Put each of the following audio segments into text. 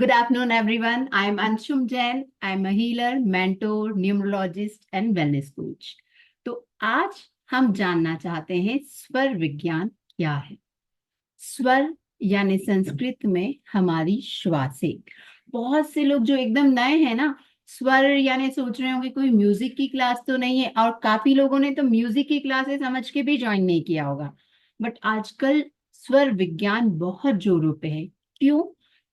Good afternoon, everyone. I am Anshum Jain. I am a healer, mentor, numerologist and wellness coach. तो आज हम जानना चाहते हैं स्वर विज्ञान क्या है। स्वर यानी संस्कृत में हमारी श्वासें। बहुत से लोग जो एकदम नए हैं ना, स्वर यानी सोच रहे होंगे कोई म्यूजिक की क्लास तो नहीं है, और काफी लोगों ने तो म्यूजिक की क्लासेस समझ के भी ज्वाइन नहीं किया होगा। बट आजकल स्वर विज्ञान बहुत जोरों पे है। क्यों?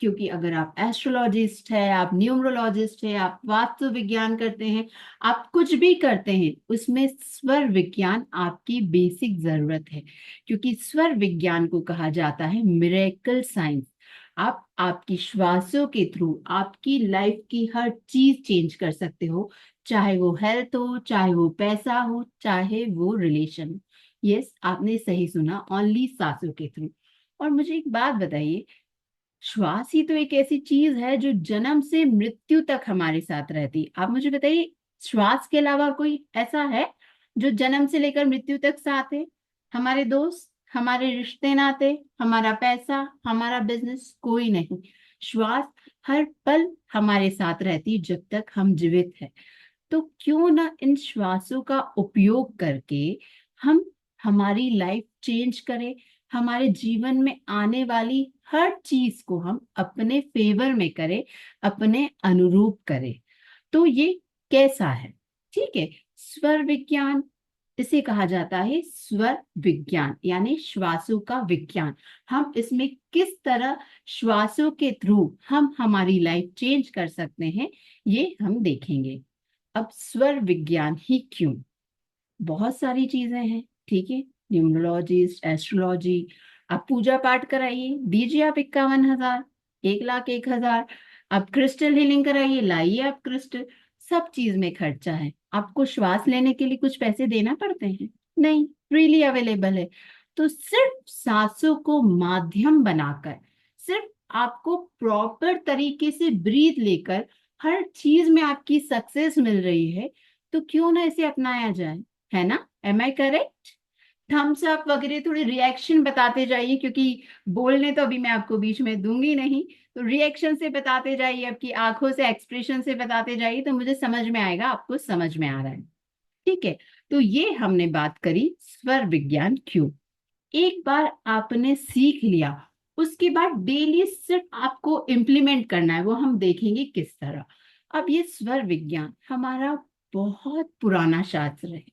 क्योंकि अगर आप एस्ट्रोलॉजिस्ट है, आप न्यूमरोलॉजिस्ट है, आप वास्तु विज्ञान करते हैं, आप कुछ भी करते हैं, उसमें स्वर विज्ञान आपकी बेसिक जरूरत है। क्योंकि स्वर विज्ञान को कहा जाता है मिरेकल साइंस। आप आपकी श्वासों के थ्रू आपकी लाइफ की हर चीज चेंज कर सकते हो, चाहे वो हेल्थ हो, चाहे वो पैसा हो, चाहे वो रिलेशन हो। यस, आपने सही सुना, ओनली सांसों के थ्रू। और मुझे एक बात बताइए, श्वास ही तो एक ऐसी चीज है जो जन्म से मृत्यु तक हमारे साथ रहती है। आप मुझे बताइए, श्वास के अलावा कोई ऐसा है जो जन्म से लेकर मृत्यु तक साथ है? हमारे दोस्त, हमारे रिश्ते नाते, हमारा पैसा, हमारा बिजनेस, कोई नहीं। श्वास हर पल हमारे साथ रहती है जब तक हम जीवित हैं। तो क्यों ना इन श्वासों का उपयोग करके हम हमारी लाइफ चेंज करें, हमारे जीवन में आने वाली हर चीज को हम अपने फेवर में करें, अपने अनुरूप करें। तो ये कैसा है? ठीक है, स्वर विज्ञान, इसे कहा जाता है स्वर विज्ञान यानी श्वासों का विज्ञान। हम इसमें किस तरह श्वासों के थ्रू हम हमारी लाइफ चेंज कर सकते हैं, ये हम देखेंगे। अब स्वर विज्ञान ही क्यों? बहुत सारी चीजें हैं, ठीक है। न्यूमरोलॉजिस्ट, एस्ट्रोलॉजी, आप पूजा पाठ कराइए, दीजिए आप 51,000, 1,01,000। आप क्रिस्टल हीलिंग कराइए, लाइए आप क्रिस्टल। सब चीज में खर्चा है। आपको श्वास लेने के लिए कुछ पैसे देना पड़ते हैं? नहीं, फ्रीली अवेलेबल है। तो सिर्फ सांसों को माध्यम बनाकर, सिर्फ आपको प्रॉपर तरीके से ब्रीथ लेकर हर चीज में आपकी सक्सेस मिल रही है। तो क्यों ना इसे अपनाया जाए, है ना? Am I correct? Thumbs up वगैरह थोड़ी रिएक्शन बताते जाइए, क्योंकि बोलने तो अभी मैं आपको बीच में दूंगी नहीं। तो रिएक्शन से बताते जाइए, आपकी आंखों से, एक्सप्रेशन से बताते जाइए, तो मुझे समझ में आएगा आपको समझ में आ रहा है। ठीक है, तो ये हमने बात करी स्वर विज्ञान क्यों। एक बार आपने सीख लिया, उसके बाद डेली सिर्फ आपको इम्प्लीमेंट करना है। वो हम देखेंगे किस तरह। अब ये स्वर विज्ञान हमारा बहुत पुराना शास्त्र है,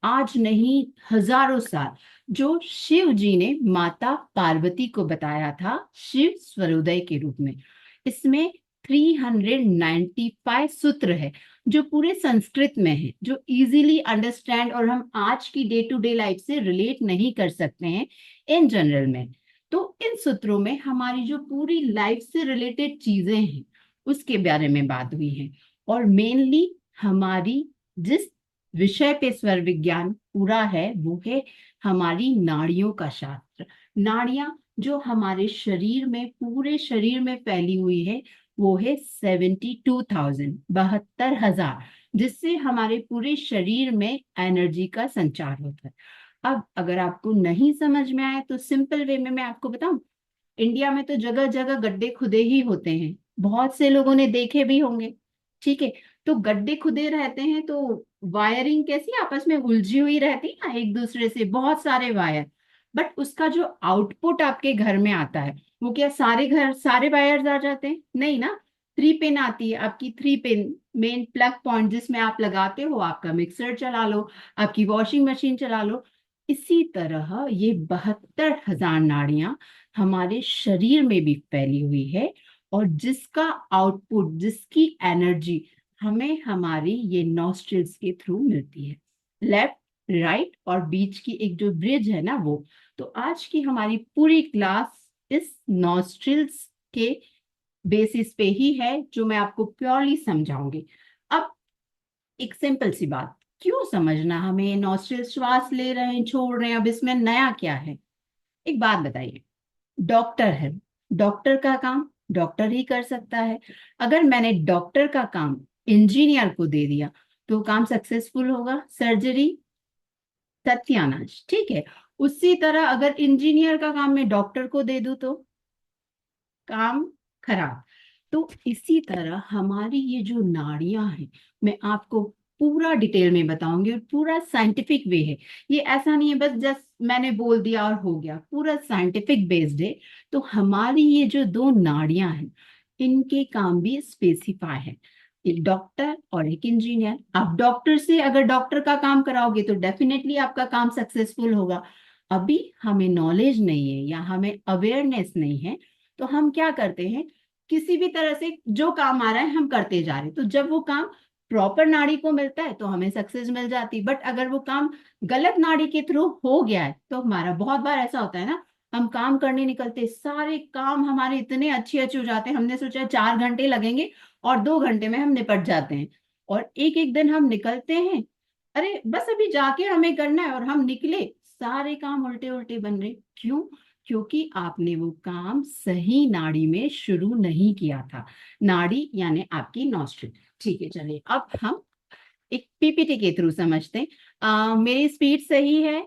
आज नहीं हजारों साल। जो शिव जी ने माता पार्वती को बताया था शिव स्वरोदय के रूप में। इसमें 395 सूत्र है जो पूरे संस्कृत में है, जो इजीली अंडरस्टैंड और हम आज की डे टू डे लाइफ से रिलेट नहीं कर सकते हैं इन जनरल में। तो इन सूत्रों में हमारी जो पूरी लाइफ से रिलेटेड चीजें हैं उसके बारे में बात हुई है। और मेनली हमारी जिस विषय पे स्वर विज्ञान पूरा है वो है हमारी नाड़ियों का शास्त्र। नाड़ियां जो हमारे शरीर में, पूरे शरीर में फैली हुई है, वो है 72,000, 72,000, जिससे हमारे पूरे शरीर में एनर्जी का संचार होता है। अब अगर आपको नहीं समझ में आए तो सिंपल वे में मैं आपको बताऊं। इंडिया में तो जगह जगह गड्ढे खुदे ही होते हैं, बहुत से लोगों ने देखे भी होंगे। ठीक है, तो गड्ढे खुदे रहते हैं तो वायरिंग कैसी आपस में उलझी हुई रहती है ना, एक दूसरे से बहुत सारे वायर। बट उसका जो आउटपुट आपके घर में आता है, वो क्या सारे घर सारे वायर्स आ जाते हैं? नहीं ना। 3 पिन आती है आपकी, 3 पिन मेन प्लग पॉइंट, जिसमें आप लगाते हो, आपका मिक्सर चला लो, आपकी वॉशिंग मशीन चला लो। इसी तरह ये 72,000 नाड़ियां हमारे शरीर में भी फैली हुई है, और जिसका आउटपुट, जिसकी एनर्जी हमें हमारी ये नॉस्ट्रिल्स के थ्रू मिलती है। लेफ्ट, राइट और बीच की एक जो ब्रिज है ना वो। तो आज की हमारी पूरी क्लास इस नॉस्ट्रिल्स के बेसिस पे ही है, जो मैं आपको प्योरली समझाऊंगी। अब एक सिंपल सी बात, क्यों समझना हमें? नॉस्ट्रिल श्वास ले रहे हैं, छोड़ रहे हैं, अब इसमें नया क्या है? एक बात बताइए, डॉक्टर है, डॉक्टर का काम डॉक्टर ही कर सकता है। अगर मैंने डॉक्टर का काम इंजीनियर को दे दिया तो काम सक्सेसफुल होगा? सर्जरी सत्यानाश, ठीक है। उसी तरह अगर इंजीनियर का काम मैं डॉक्टर को दे दूं तो काम खराब। तो इसी तरह हमारी ये जो नाड़ियां हैं, मैं आपको पूरा डिटेल में बताऊंगी और पूरा साइंटिफिक वे है। ये ऐसा नहीं है बस जस्ट मैंने बोल दिया और हो गया, पूरा साइंटिफिक बेस्ड है। तो हमारी ये जो दो नाड़ियां हैं, इनके काम भी स्पेसिफाई है। एक डॉक्टर और एक इंजीनियर। आप डॉक्टर से अगर डॉक्टर का काम कराओगे तो डेफिनेटली आपका काम सक्सेसफुल होगा। अभी हमें नॉलेज नहीं है या हमें अवेयरनेस नहीं है, तो हम क्या करते हैं, किसी भी तरह से जो काम आ रहा है हम करते जा रहे हैं। तो जब वो काम प्रॉपर नाड़ी को मिलता है तो हमें सक्सेस मिल जाती। बट अगर वो काम गलत नाड़ी के थ्रू हो गया है तो हमारा बहुत बार ऐसा होता है ना, हम काम करने निकलते, सारे काम हमारे इतने अच्छे अच्छे हो जाते हैं, हमने सोचा 4 घंटे लगेंगे और 2 घंटे में हम निपट जाते हैं। और एक एक दिन हम निकलते हैं, अरे बस अभी जाके हमें करना है, और हम निकले, सारे काम उल्टे उल्टे बन रहे। क्यों? क्योंकि आपने वो काम सही नाड़ी में शुरू नहीं किया था। नाड़ी यानी आपकी नॉस्ट्रिल। ठीक है, चलिए अब हम एक पीपीटी के थ्रू समझते हैं। मेरी स्पीड सही है?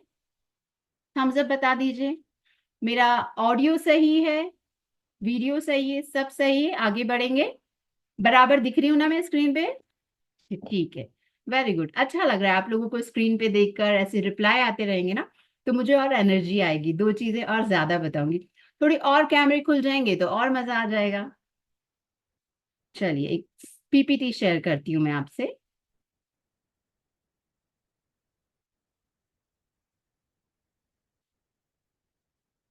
थम्स अप बता दीजिए। मेरा ऑडियो सही है, वीडियो सही है, सब सही है, आगे बढ़ेंगे। बराबर दिख रही हूँ ना मैं स्क्रीन पे? ठीक है, वेरी गुड। अच्छा लग रहा है आप लोगों को स्क्रीन पे देखकर, ऐसे रिप्लाई आते रहेंगे ना तो मुझे और एनर्जी आएगी, दो चीजें और ज्यादा बताऊंगी। थोड़ी और कैमरे खुल जाएंगे तो और मजा आ जाएगा। चलिए एक पीपीटी शेयर करती हूँ मैं आपसे।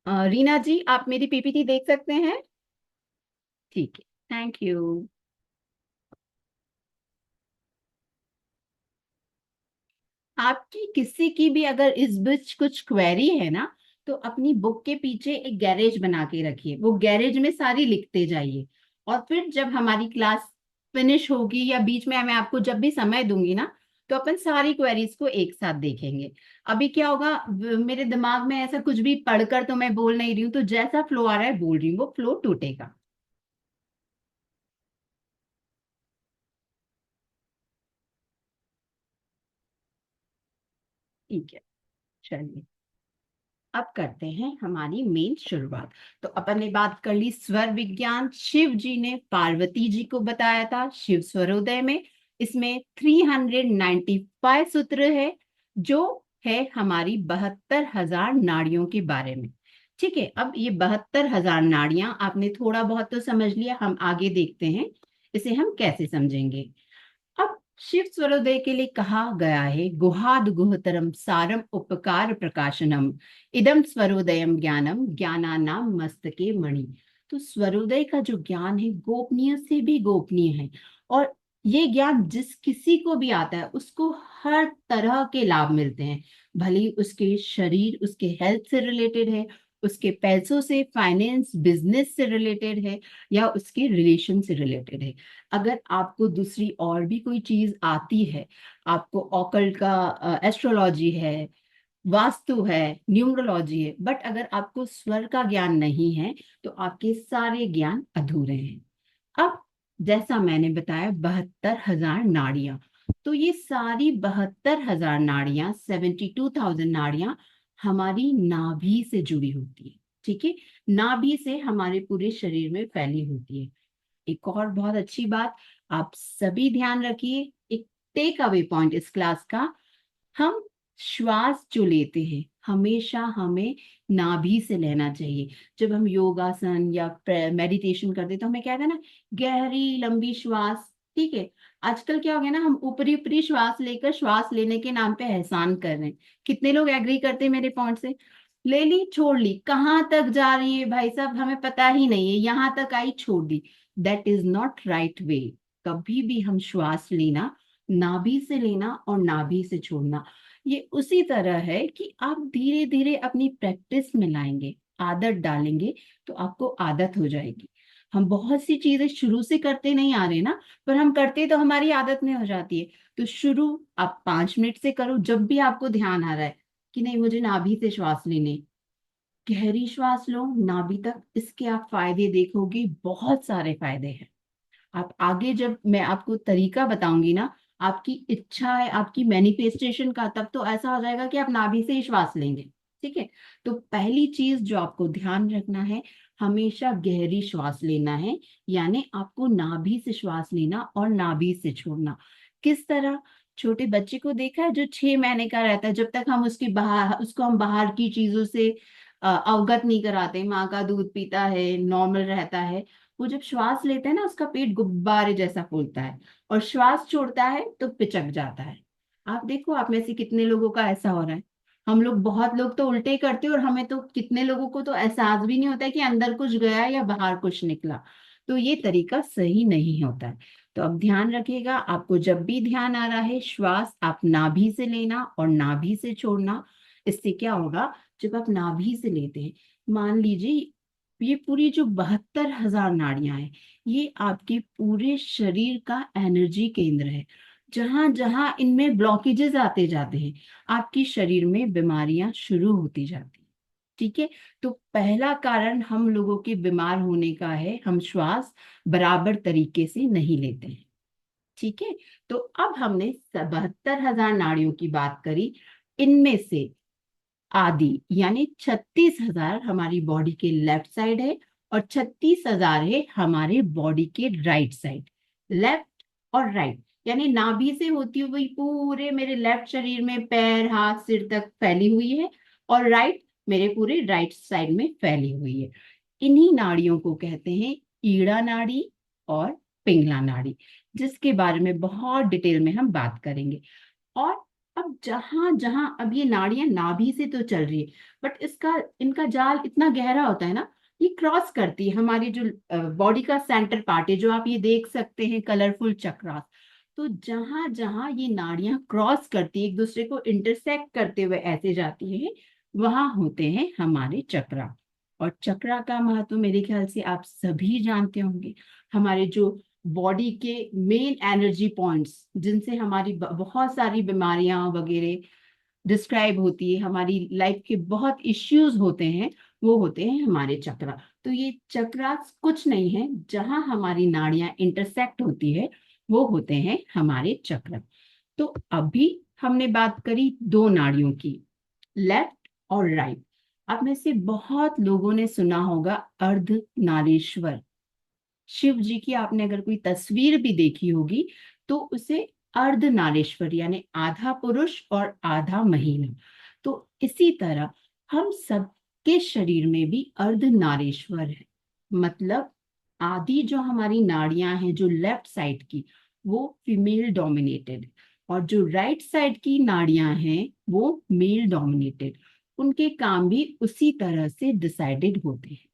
रीना जी, आप मेरी पीपीटी देख सकते हैं? ठीक है, थैंक यू। आपकी किसी की भी अगर इस बीच कुछ क्वेरी है ना, तो अपनी बुक के पीछे एक गैरेज बना के रखिए, वो गैरेज में सारी लिखते जाइए। और फिर जब हमारी क्लास फिनिश होगी या बीच में मैं आपको जब भी समय दूंगी ना, तो अपन सारी क्वेरीज को एक साथ देखेंगे। अभी क्या होगा, मेरे दिमाग में ऐसा कुछ भी पढ़कर तो मैं बोल नहीं रही हूँ, तो जैसा फ्लो आ रहा है बोल रही हूँ, वो फ्लो टूटेगा। ठीक है, चलिए अब करते हैं हमारी मेन शुरुआत। तो अपन ने बात कर ली स्वर विज्ञान। शिव जी ने पार्वती जी को बताया था शिव स्वरोदय में। इसमें 395 सूत्र है, जो है हमारी 72,000 नाड़ियों के बारे में। ठीक है, अब ये 72,000 नाड़ियां आपने थोड़ा बहुत तो समझ लिया, हम आगे देखते हैं इसे हम कैसे समझेंगे। अब शिव स्वरोदय के लिए कहा गया है, गुहाद गुहतरम सारम उपकार प्रकाशनम इदम स्वरोदयम ज्ञानम ज्ञानानाम मस्तके मणि। तो स्वरोदय का जो ज्ञान है गोपनीय से भी गोपनीय है। और ये ज्ञान जिस किसी को भी आता है उसको हर तरह के लाभ मिलते हैं। भले ही उसके शरीर, उसके हेल्थ से रिलेटेड है, उसके पैसों से, फाइनेंस बिजनेस से रिलेटेड है, या उसके रिलेशन से रिलेटेड है। अगर आपको दूसरी और भी कोई चीज आती है, आपको ऑकल्ट का एस्ट्रोलॉजी है, वास्तु है, न्यूमरोलॉजी है, बट अगर आपको स्वर का ज्ञान नहीं है तो आपके सारे ज्ञान अधूरे हैं। अब जैसा मैंने बताया 72,000 नाड़ियां, तो ये सारी 72,000 नाड़ियां, 72,000 नाड़ियां हमारी नाभि से जुड़ी होती है। ठीक है, नाभि से हमारे पूरे शरीर में फैली होती है। एक और बहुत अच्छी बात, आप सभी ध्यान रखिए, एक टेक अवे पॉइंट इस क्लास का, हम श्वास जो लेते हैं हमेशा हमें नाभि से लेना चाहिए। जब हम योगासन या मेडिटेशन करते हैं तो हमें क्या कहते हैं ना, गहरी लंबी श्वास। ठीक है, आजकल क्या हो गया ना, हम ऊपरी ऊपरी श्वास लेकर श्वास लेने के नाम पे एहसान कर रहे हैं। कितने लोग एग्री करते हैं मेरे पॉइंट से? ले ली छोड़ ली, कहाँ तक जा रही है भाई साहब हमें पता ही नहीं है, यहाँ तक आई छोड़ दी। That is not right way. कभी भी हम श्वास लेना, नाभि से लेना और नाभि से छोड़ना, ये उसी तरह है कि आप धीरे धीरे अपनी प्रैक्टिस में लाएंगे, आदत डालेंगे, तो आपको आदत हो जाएगी। हम बहुत सी चीजें शुरू से करते नहीं आ रहे ना, पर हम करते तो हमारी आदत में हो जाती है। तो शुरू आप 5 मिनट से करो, जब भी आपको ध्यान आ रहा है कि नहीं मुझे नाभि से श्वास लेने, गहरी श्वास लो नाभि तक। इसके आप फायदे देखोगे, बहुत सारे फायदे हैं। आप आगे जब मैं आपको तरीका बताऊंगी ना, आपकी इच्छा है आपकी मैनिफेस्टेशन का, तब तो ऐसा हो जाएगा कि आप नाभि से ही श्वास लेंगे। ठीक है, तो पहली चीज जो आपको ध्यान रखना है, हमेशा गहरी श्वास लेना है, यानी आपको नाभि से श्वास लेना और नाभि से छोड़ना। किस तरह? छोटे बच्चे को देखा है जो 6 महीने का रहता है, जब तक हम उसको हम बाहर की चीजों से अवगत नहीं कराते, माँ का दूध पीता है, नॉर्मल रहता है, वो जब श्वास लेता है ना उसका पेट गुब्बारे जैसा फूलता है, और श्वास छोड़ता है तो पिचक जाता है। आप देखो, आप में से कितने लोगों का ऐसा हो रहा है। हम लोग, बहुत लोग तो उल्टे ही करते हैं, और हमें तो, कितने लोगों को तो एहसास भी नहीं होता है कि अंदर कुछ गया या बाहर कुछ निकला। तो ये तरीका सही नहीं होता है। तो अब ध्यान रखिएगा, आपको जब भी ध्यान आ रहा है, श्वास आप नाभि से लेना और नाभि से छोड़ना। इससे क्या होगा, जब आप नाभि से लेते हैं, मान लीजिए ये पूरी जो 72,000 नाड़ियां हैं, ये आपके पूरे शरीर का एनर्जी केंद्र है। जहां जहां इनमें ब्लॉकेजेस आते जाते हैं, आपकी शरीर में बीमारियां शुरू होती जाती हैं। ठीक है। तो पहला कारण हम लोगों के बीमार होने का है, हम श्वास बराबर तरीके से नहीं लेते हैं। ठीक है। तो अब हमने 72,000 नाड़ियों की बात करी। इनमें से आधी यानी 36,000 हमारी बॉडी के लेफ्ट साइड है, और 36,000 है हमारे बॉडी के राइट साइड। लेफ्ट और राइट, यानी नाभि से होती हुई पूरे मेरे लेफ्ट शरीर में पैर हाथ सिर तक फैली हुई है, और राइट मेरे पूरे राइट साइड में फैली हुई है। इन्हीं नाड़ियों को कहते हैं ईड़ा नाड़ी और पिंगला नाड़ी, जिसके बारे में बहुत डिटेल में हम बात करेंगे। और अब जहां जहां अब ये नाड़ियां नाभि से तो चल रही है, बट इसका इनका जाल इतना गहरा होता है ना, ये क्रॉस करती है हमारी जो बॉडी का सेंटर पार्ट है, जो आप ये देख सकते हैं कलरफुल चक्रास। तो जहां जहां ये नाड़ियां क्रॉस करती है, एक दूसरे को इंटरसेक्ट करते हुए ऐसे जाती है, वहां होते हैं हमारे चक्रा। और चक्रा का महत्व मेरे ख्याल से आप सभी जानते होंगे। हमारे जो बॉडी के मेन एनर्जी पॉइंट्स, जिनसे हमारी बहुत सारी बीमारियां वगैरह डिस्क्राइब होती है, हमारी लाइफ के बहुत इश्यूज होते हैं, वो होते हैं हमारे चक्रा। तो ये चक्रा कुछ नहीं है, जहां हमारी नाड़ियां इंटरसेक्ट होती है वो होते हैं हमारे चक्र। तो अभी हमने बात करी दो नाड़ियों की, लेफ्ट और राइट। अब में से बहुत लोगों ने सुना होगा अर्धनारीश्वर। शिव जी की आपने अगर कोई तस्वीर भी देखी होगी, तो उसे अर्धनारीश्वर यानी आधा पुरुष और आधा महिला। तो इसी तरह हम सबके शरीर में भी अर्धनारीश्वर है। मतलब आधी जो हमारी नाड़ियां हैं जो लेफ्ट साइड की, वो फीमेल डोमिनेटेड, और जो राइट साइड की नाड़ियां हैं वो मेल डोमिनेटेड। उनके काम भी उसी तरह से डिसाइडेड होते हैं।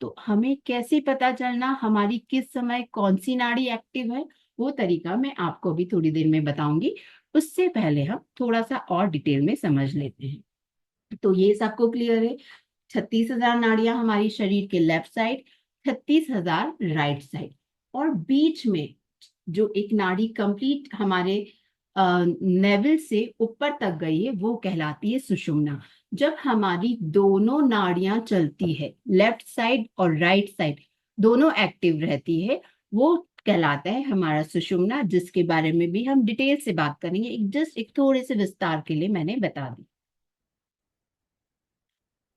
तो हमें कैसे पता चलना हमारी किस समय कौन सी नाड़ी एक्टिव है, वो तरीका मैं आपको अभी थोड़ी देर में बताऊंगी। उससे पहले हम थोड़ा सा और डिटेल में समझ लेते हैं। तो ये सबको क्लियर है, 36,000 नाड़ियां हमारी शरीर के लेफ्ट साइड, 36,000 राइट साइड, और बीच में जो एक नाड़ी कंप्लीट हमारे नेवल से ऊपर तक गई है, वो कहलाती है सुषुम्ना। जब हमारी दोनों नाड़ियां चलती है, लेफ्ट साइड और राइट साइड दोनों एक्टिव रहती है, वो कहलाता है हमारा सुषुम्ना, जिसके बारे में भी हम डिटेल से बात करेंगे। एक थोड़े से विस्तार के लिए मैंने बता दी।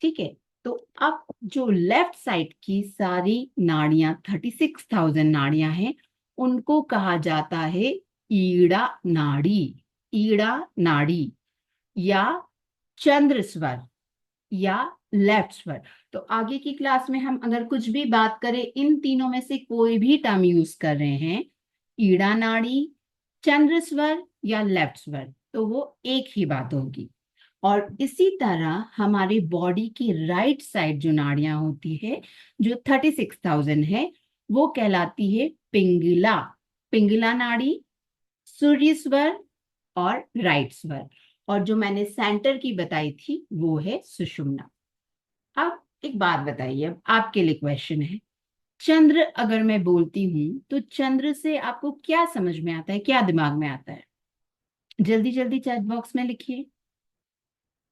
ठीक है। तो अब जो लेफ्ट साइड की सारी नाड़ियां, 36,000 नाड़ियां हैं, उनको कहा जाता है ईड़ा नाड़ी। ईड़ा नाड़ी या चंद्र स्वर या लेफ्ट स्वर। तो आगे की क्लास में हम अगर कुछ भी बात करें, इन तीनों में से कोई भी टर्म यूज कर रहे हैं, ईड़ा नाड़ी, चंद्र स्वर या लेफ्ट स्वर, तो वो एक ही बात होगी। और इसी तरह हमारे बॉडी की राइट साइड जो नाड़ियां होती है, जो 36,000 है, वो कहलाती है पिंगला। पिंगला नाड़ी, सूर्य स्वर और राइट स्वर। और जो मैंने सेंटर की बताई थी वो है सुषुम्ना। अब एक बात बताइए, अब आपके लिए क्वेश्चन है, चंद्र अगर मैं बोलती हूँ तो चंद्र से आपको क्या समझ में आता है, क्या दिमाग में आता है? जल्दी जल्दी चैट बॉक्स में लिखिए।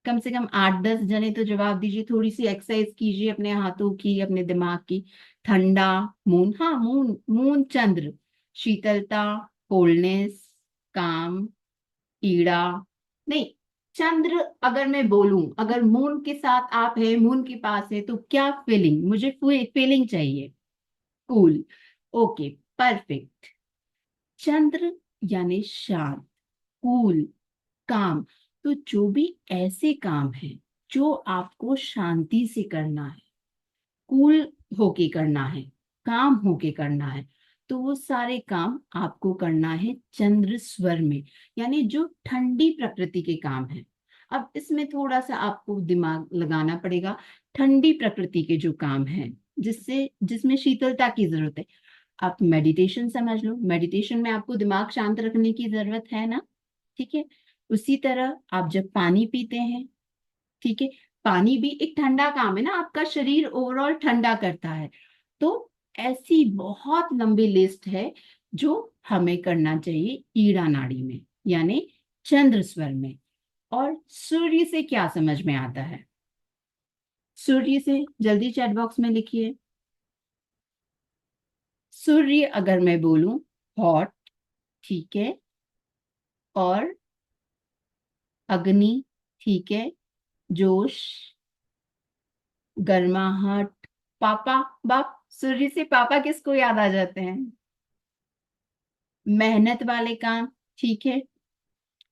कम से कम 8-10 जने तो जवाब दीजिए, थोड़ी सी एक्सरसाइज कीजिए अपने हाथों की, अपने दिमाग की। ठंडा, मून, हाँ मून, मून चंद्र, शीतलता, कोल्डनेस, काम, ईड़ा, नहीं, चंद्र अगर मैं बोलूं, अगर मून के साथ आप है, मून के पास है, तो क्या फीलिंग, मुझे फीलिंग चाहिए। कूल। Okay, perfect. चंद्र यानी शांत, कूल, काम। तो जो भी ऐसे काम है जो आपको शांति से करना है, कूल होके करना है, काम होके करना है, तो वो सारे काम आपको करना है चंद्र स्वर में, यानी जो ठंडी प्रकृति के काम है। अब इसमें थोड़ा सा आपको दिमाग लगाना पड़ेगा। ठंडी प्रकृति के जो काम है, जिसमें शीतलता की जरूरत है, आप मेडिटेशन समझ लो। मेडिटेशन में आपको दिमाग शांत रखने की जरूरत है ना। ठीक है। उसी तरह आप जब पानी पीते हैं, ठीक है, पानी भी एक ठंडा काम है ना, आपका शरीर ओवरऑल ठंडा करता है। तो ऐसी बहुत लंबी लिस्ट है जो हमें करना चाहिए ईड़ा नाड़ी में, यानी चंद्र स्वर में। और सूर्य से क्या समझ में आता है? सूर्य से जल्दी चैट बॉक्स में लिखिए। सूर्य अगर मैं बोलूं, हॉट, ठीक है, और अग्नि, ठीक है, जोश, गर्माहट, पापा, बाप। सूर्य से पापा किसको याद आ जाते हैं? मेहनत वाले काम, ठीक है।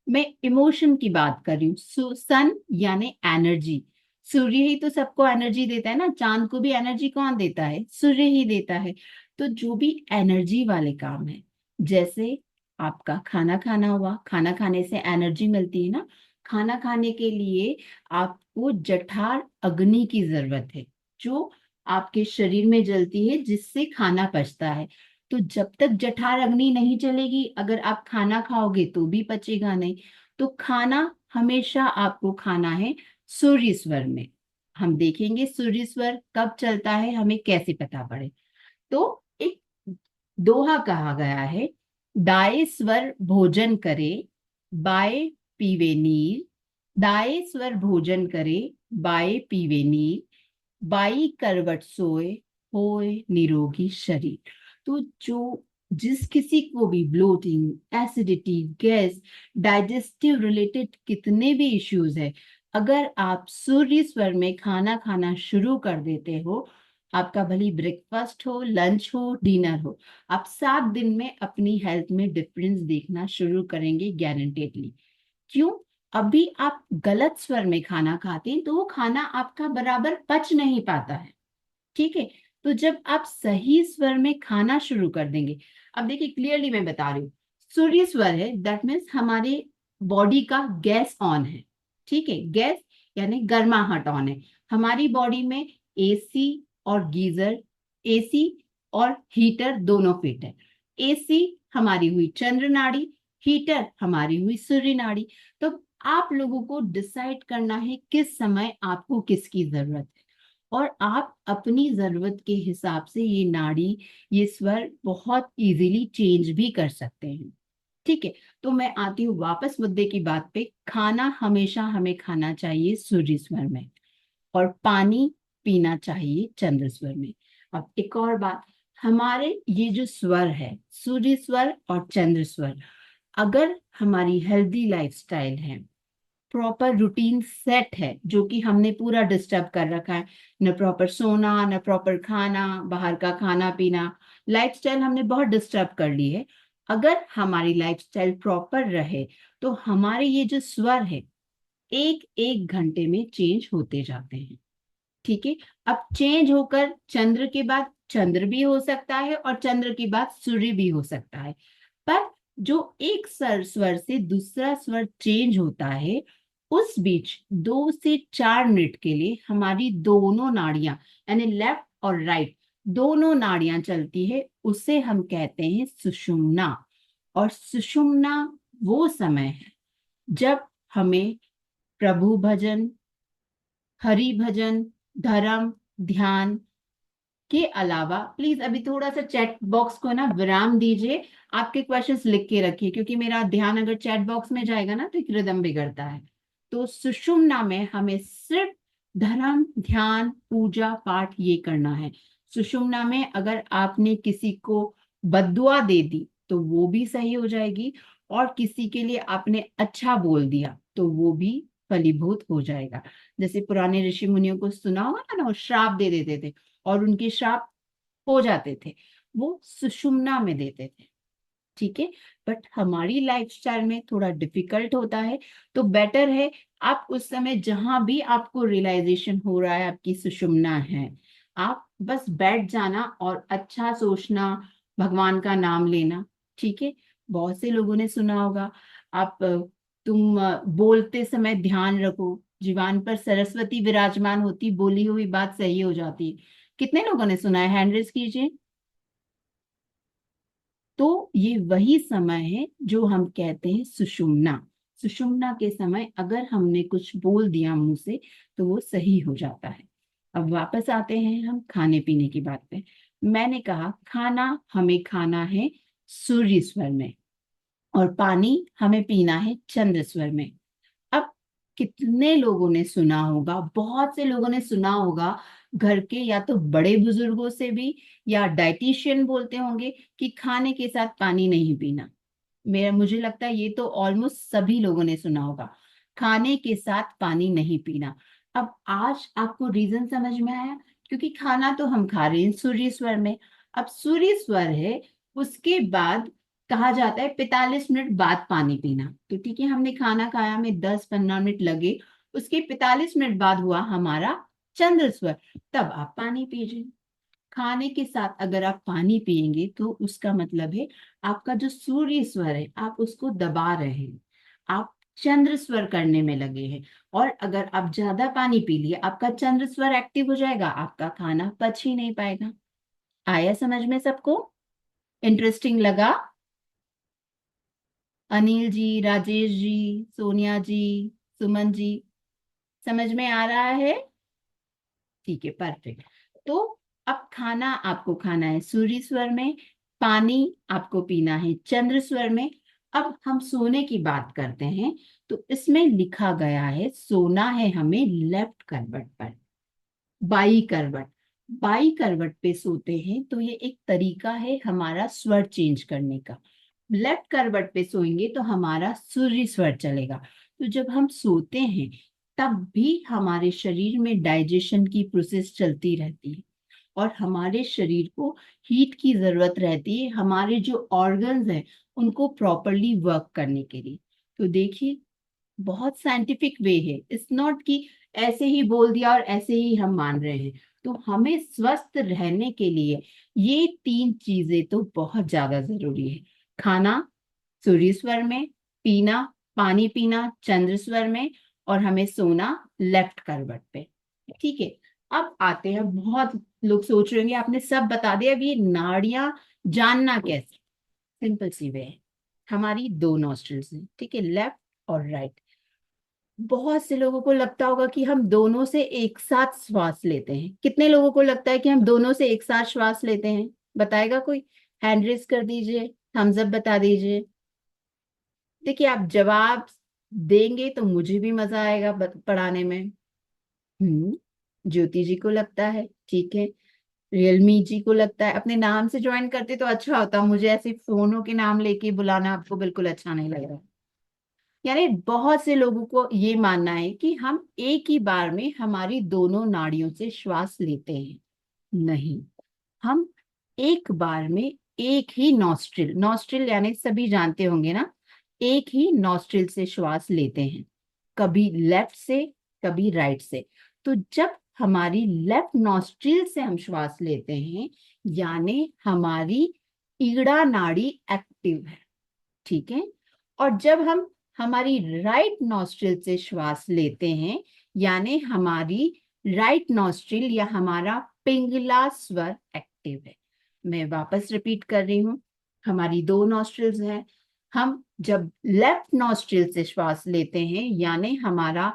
मैं इमोशन की बात कर रही हूँ। सन यानी एनर्जी। सूर्य ही तो सबको एनर्जी देता है ना, चांद को भी एनर्जी कौन देता है? सूर्य ही देता है। तो जो भी एनर्जी वाले काम है, जैसे आपका खाना खाना हुआ, खाना खाने से एनर्जी मिलती है ना। खाना खाने के लिए आपको जठर अग्नि की जरूरत है, जो आपके शरीर में जलती है, जिससे खाना पचता है। तो जब तक जठर अग्नि नहीं चलेगी, अगर आप खाना खाओगे तो भी पचेगा नहीं। तो खाना हमेशा आपको खाना है सूर्य स्वर में। हम देखेंगे सूर्य स्वर कब चलता है, हमें कैसे पता पड़े। तो एक दोहा कहा गया है, दाए स्वर भोजन करे, बाए पीवे नीर। दाए स्वर भोजन करे, बाए पीवे नीर, बाई करवट सोए, होए निरोगी शरीर। तो जो जिस किसी को भी bloating, acidity, gas, digestive related कितने भी इश्यूज है, अगर आप सूर्य स्वर में खाना खाना शुरू कर देते हो, आपका भली ब्रेकफास्ट हो, लंच हो, डिनर हो, आप 7 दिन में अपनी हेल्थ में डिफरेंस देखना शुरू करेंगे, गारंटेडली। क्यों? अभी आप गलत स्वर में खाना खाते हैं तो वो खाना आपका बराबर पच नहीं पाता है। ठीक है। तो जब आप सही स्वर में खाना शुरू कर देंगे, अब देखिए क्लियरली मैं बता रही हूँ, सूर्य स्वर है, दैट मीन्स हमारे बॉडी का गैस ऑन है। ठीक है, गैस यानी गर्माहट ऑन है। हमारी बॉडी में एसी और गीजर, एसी और हीटर दोनों फिट है। एसी हमारी हुई चंद्र नाड़ी, हीटर हमारी हुई सूर्य नाड़ी। तो आप लोगों को डिसाइड करना है किस समय आपको किसकी जरूरत है, और आप अपनी जरूरत के हिसाब से ये नाड़ी, ये स्वर बहुत इजीली चेंज भी कर सकते हैं। ठीक है। तो मैं आती हूँ वापस मुद्दे की बात पे। खाना हमेशा हमें खाना चाहिए सूर्य स्वर में, और पानी पीना चाहिए चंद्र स्वर में। अब एक और बात, हमारे ये जो स्वर है, सूर्य स्वर और चंद्र स्वर, अगर हमारी हेल्दी लाइफस्टाइल है, प्रॉपर रूटीन सेट है, जो कि हमने पूरा डिस्टर्ब कर रखा है, न प्रॉपर सोना, न प्रॉपर खाना, बाहर का खाना पीना, लाइफस्टाइल हमने बहुत डिस्टर्ब कर ली है। अगर हमारी लाइफस्टाइल प्रॉपर रहे, तो हमारे ये जो स्वर है, एक एक घंटे में चेंज होते जाते हैं। ठीक है। अब चेंज होकर चंद्र के बाद चंद्र भी हो सकता है, और चंद्र के बाद सूर्य भी हो सकता है। पर जो एक स्वर से दूसरा स्वर चेंज होता है, उस बीच 2 से 4 मिनट के लिए हमारी दोनों नाड़ियां, यानी लेफ्ट और राइट दोनों नाड़ियां चलती है। उसे हम कहते हैं सुषुम्ना। और सुषुम्ना वो समय है जब हमें प्रभु भजन, हरि भजन, धर्म, ध्यान के अलावा, प्लीज अभी थोड़ा सा चैट बॉक्स को ना विराम दीजिए। आपके क्वेश्चंस लिख के रखिए, क्योंकि मेरा ध्यान अगर चैट बॉक्स में जाएगा ना तो एक रिदम बिगड़ता है। तो सुषुम्ना में हमें सिर्फ धर्म, ध्यान, पूजा पाठ ये करना है। सुषुम्ना में अगर आपने किसी को बद्दुआ दे दी तो वो भी सही हो जाएगी, और किसी के लिए आपने अच्छा बोल दिया तो वो भी फलीभूत हो जाएगा। जैसे पुराने ऋषि मुनियों को सुना होगा ना, वो श्राप दे देते थे और उनके श्राप हो जाते थे, वो सुषुम्ना में देते थे। ठीक है, बट हमारी लाइफस्टाइल में थोड़ा डिफिकल्ट होता है, तो बेटर है आप उस समय जहां भी आपको रियलाइजेशन हो रहा है आपकी सुषुम्ना है, आप बस बैठ जाना और अच्छा सोचना, भगवान का नाम लेना। ठीक है, बहुत से लोगों ने सुना होगा, आप तुम बोलते समय ध्यान रखो, जीवान पर सरस्वती विराजमान होती, बोली हुई बात सही हो जाती। कितने लोगों ने सुना है? हैंड रेज कीजिए। तो ये वही समय है जो हम कहते हैं सुषुम्ना। सुषुम्ना के समय अगर हमने कुछ बोल दिया मुंह से तो वो सही हो जाता है। अब वापस आते हैं हम खाने पीने की बात पे। मैंने कहा खाना हमें खाना है सूर्य स्वर में, और पानी हमें पीना है चंद्र स्वर में। अब कितने लोगों ने सुना होगा, बहुत से लोगों ने सुना होगा, घर के या तो बड़े बुजुर्गों से भी, या डाइटिशियन बोलते होंगे कि खाने के साथ पानी नहीं पीना। मेरा मुझे लगता है ये तो ऑलमोस्ट सभी लोगों ने सुना होगा, खाने के साथ पानी नहीं पीना। अब आज आपको रीजन समझ में आया, क्योंकि खाना तो हम खा रहे हैं सूर्य स्वर में। अब सूर्य स्वर है, उसके बाद कहा जाता है 45 मिनट बाद पानी पीना। तो ठीक है, हमने खाना खाया, हमें 10-15 मिनट लगे, उसके 45 मिनट बाद हुआ हमारा चंद्र स्वर, तब आप पानी पीजिए। खाने के साथ अगर आप पानी पिएंगे तो उसका मतलब है आपका जो सूर्य स्वर है आप उसको दबा रहे हैं, आप चंद्र स्वर करने में लगे हैं। और अगर आप ज्यादा पानी पी लिए, आपका चंद्र स्वर एक्टिव हो जाएगा, आपका खाना पच ही नहीं पाएगा। आया समझ में सबको? इंटरेस्टिंग लगा? अनिल जी, राजेश जी, सोनिया जी, सुमन जी, समझ में आ रहा है? ठीक है, परफेक्ट। तो अब खाना आपको खाना है सूर्य स्वर में, पानी आपको पीना है चंद्र स्वर में। अब हम सोने की बात करते हैं, तो इसमें लिखा गया है सोना है हमें लेफ्ट करवट पर, बाई करवट। बाई करवट पे सोते हैं तो ये एक तरीका है हमारा स्वर चेंज करने का। लेफ्ट करवट पे सोएंगे तो हमारा सूर्य स्वर चलेगा। तो जब हम सोते हैं तब भी हमारे शरीर में डाइजेशन की प्रोसेस चलती रहती है, और हमारे शरीर को हीट की जरूरत रहती है हमारे जो ऑर्गन्स हैं उनको प्रॉपरली वर्क करने के लिए। तो देखिए, बहुत साइंटिफिक वे है, इट्स नॉट कि ऐसे ही बोल दिया और ऐसे ही हम मान रहे हैं। तो हमें स्वस्थ रहने के लिए ये तीन चीजें तो बहुत ज्यादा जरूरी है। खाना सूर्य स्वर में, पीना, पानी पीना चंद्र स्वर में, और हमें सोना लेफ्ट करवट पे। ठीक है, अब आते हैं, बहुत लोग सोच रहे होंगे आपने सब बता दिया, अब ये नाड़ियां जानना कैसे? सिंपल सी वे है, हमारी दो नॉस्ट्रल्स हैं, ठीक है, लेफ्ट और राइट। बहुत से लोगों को लगता होगा कि हम दोनों से एक साथ श्वास लेते हैं। कितने लोगों को लगता है कि हम दोनों से एक साथ श्वास लेते हैं? बताएगा कोई? हैंड रेस कर दीजिए, थम्स अप बता दीजिए। देखिए, आप जवाब देंगे तो मुझे भी मजा आएगा पढ़ाने में। ज्योति जी को लगता है, ठीक है। रियलमी जी को लगता है। अपने नाम से ज्वाइन करते तो अच्छा होता, मुझे ऐसे फोनों के नाम लेके बुलाना आपको बिल्कुल अच्छा नहीं लग रहा। यानी बहुत से लोगों को ये मानना है कि हम एक ही बार में हमारी दोनों नाड़ियों से श्वास लेते हैं। नहीं, हम एक बार में एक ही नॉस्ट्रिल, नॉस्ट्रिल यानी सभी जानते होंगे ना, एक ही नॉस्ट्रिल से श्वास लेते हैं, कभी लेफ्ट से कभी राइट से। तो जब हमारी लेफ्ट नॉस्ट्रिल से हम श्वास लेते हैं, यानी हमारी ईड़ा नाड़ी एक्टिव है, ठीक है। और जब हम हमारी राइट नॉस्ट्रिल से श्वास लेते हैं, यानी हमारी राइट नॉस्ट्रिल या हमारा पिंगला स्वर एक्टिव है। मैं वापस रिपीट कर रही हूँ, हमारी दो नॉस्ट्रिल्स हैं। हम जब लेफ्ट नॉस्ट्रिल से श्वास लेते हैं, यानी हमारा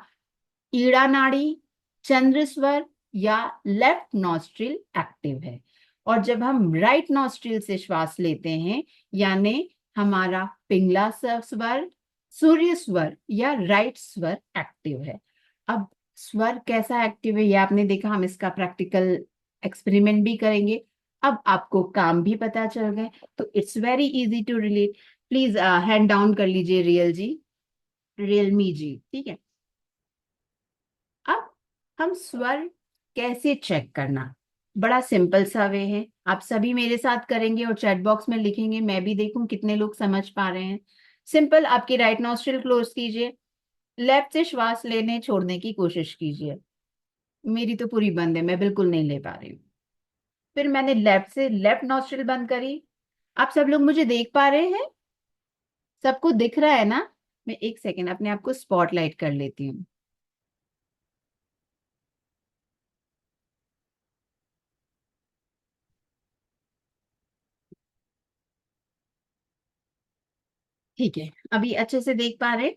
ईड़ा नाड़ी, चंद्र स्वर या लेफ्ट नॉस्ट्रिल एक्टिव है। और जब हम राइट नॉस्ट्रिल से श्वास लेते हैं, यानी हमारा पिंगला स्वर, सूर्य स्वर या राइट स्वर एक्टिव है। अब स्वर कैसा एक्टिव है ये आपने देखा, हम इसका प्रैक्टिकल एक्सपेरिमेंट भी करेंगे। अब आपको काम भी पता चल गए, तो it's very easy to relate. Please hand down कर लीजिए रियल जी, रियलमी जी, ठीक है। हम स्वर कैसे चेक करना, बड़ा सिंपल सा वे है। आप सभी मेरे साथ करेंगे और चैट बॉक्स में लिखेंगे, मैं भी देखूं कितने लोग समझ पा रहे हैं। सिंपल, आपकी राइट नॉस्ट्रिल क्लोज कीजिए, लेफ्ट से श्वास लेने छोड़ने की कोशिश कीजिए। मेरी तो पूरी बंद है, मैं बिल्कुल नहीं ले पा रही हूँ। फिर मैंने लेफ्ट से लेफ्ट नॉस्ट्रिल बंद करी। आप सब लोग मुझे देख पा रहे हैं? सबको दिख रहा है ना? मैं एक सेकेंड अपने आप को स्पॉटलाइट कर लेती हूँ। ठीक है, अभी अच्छे से देख पा रहे?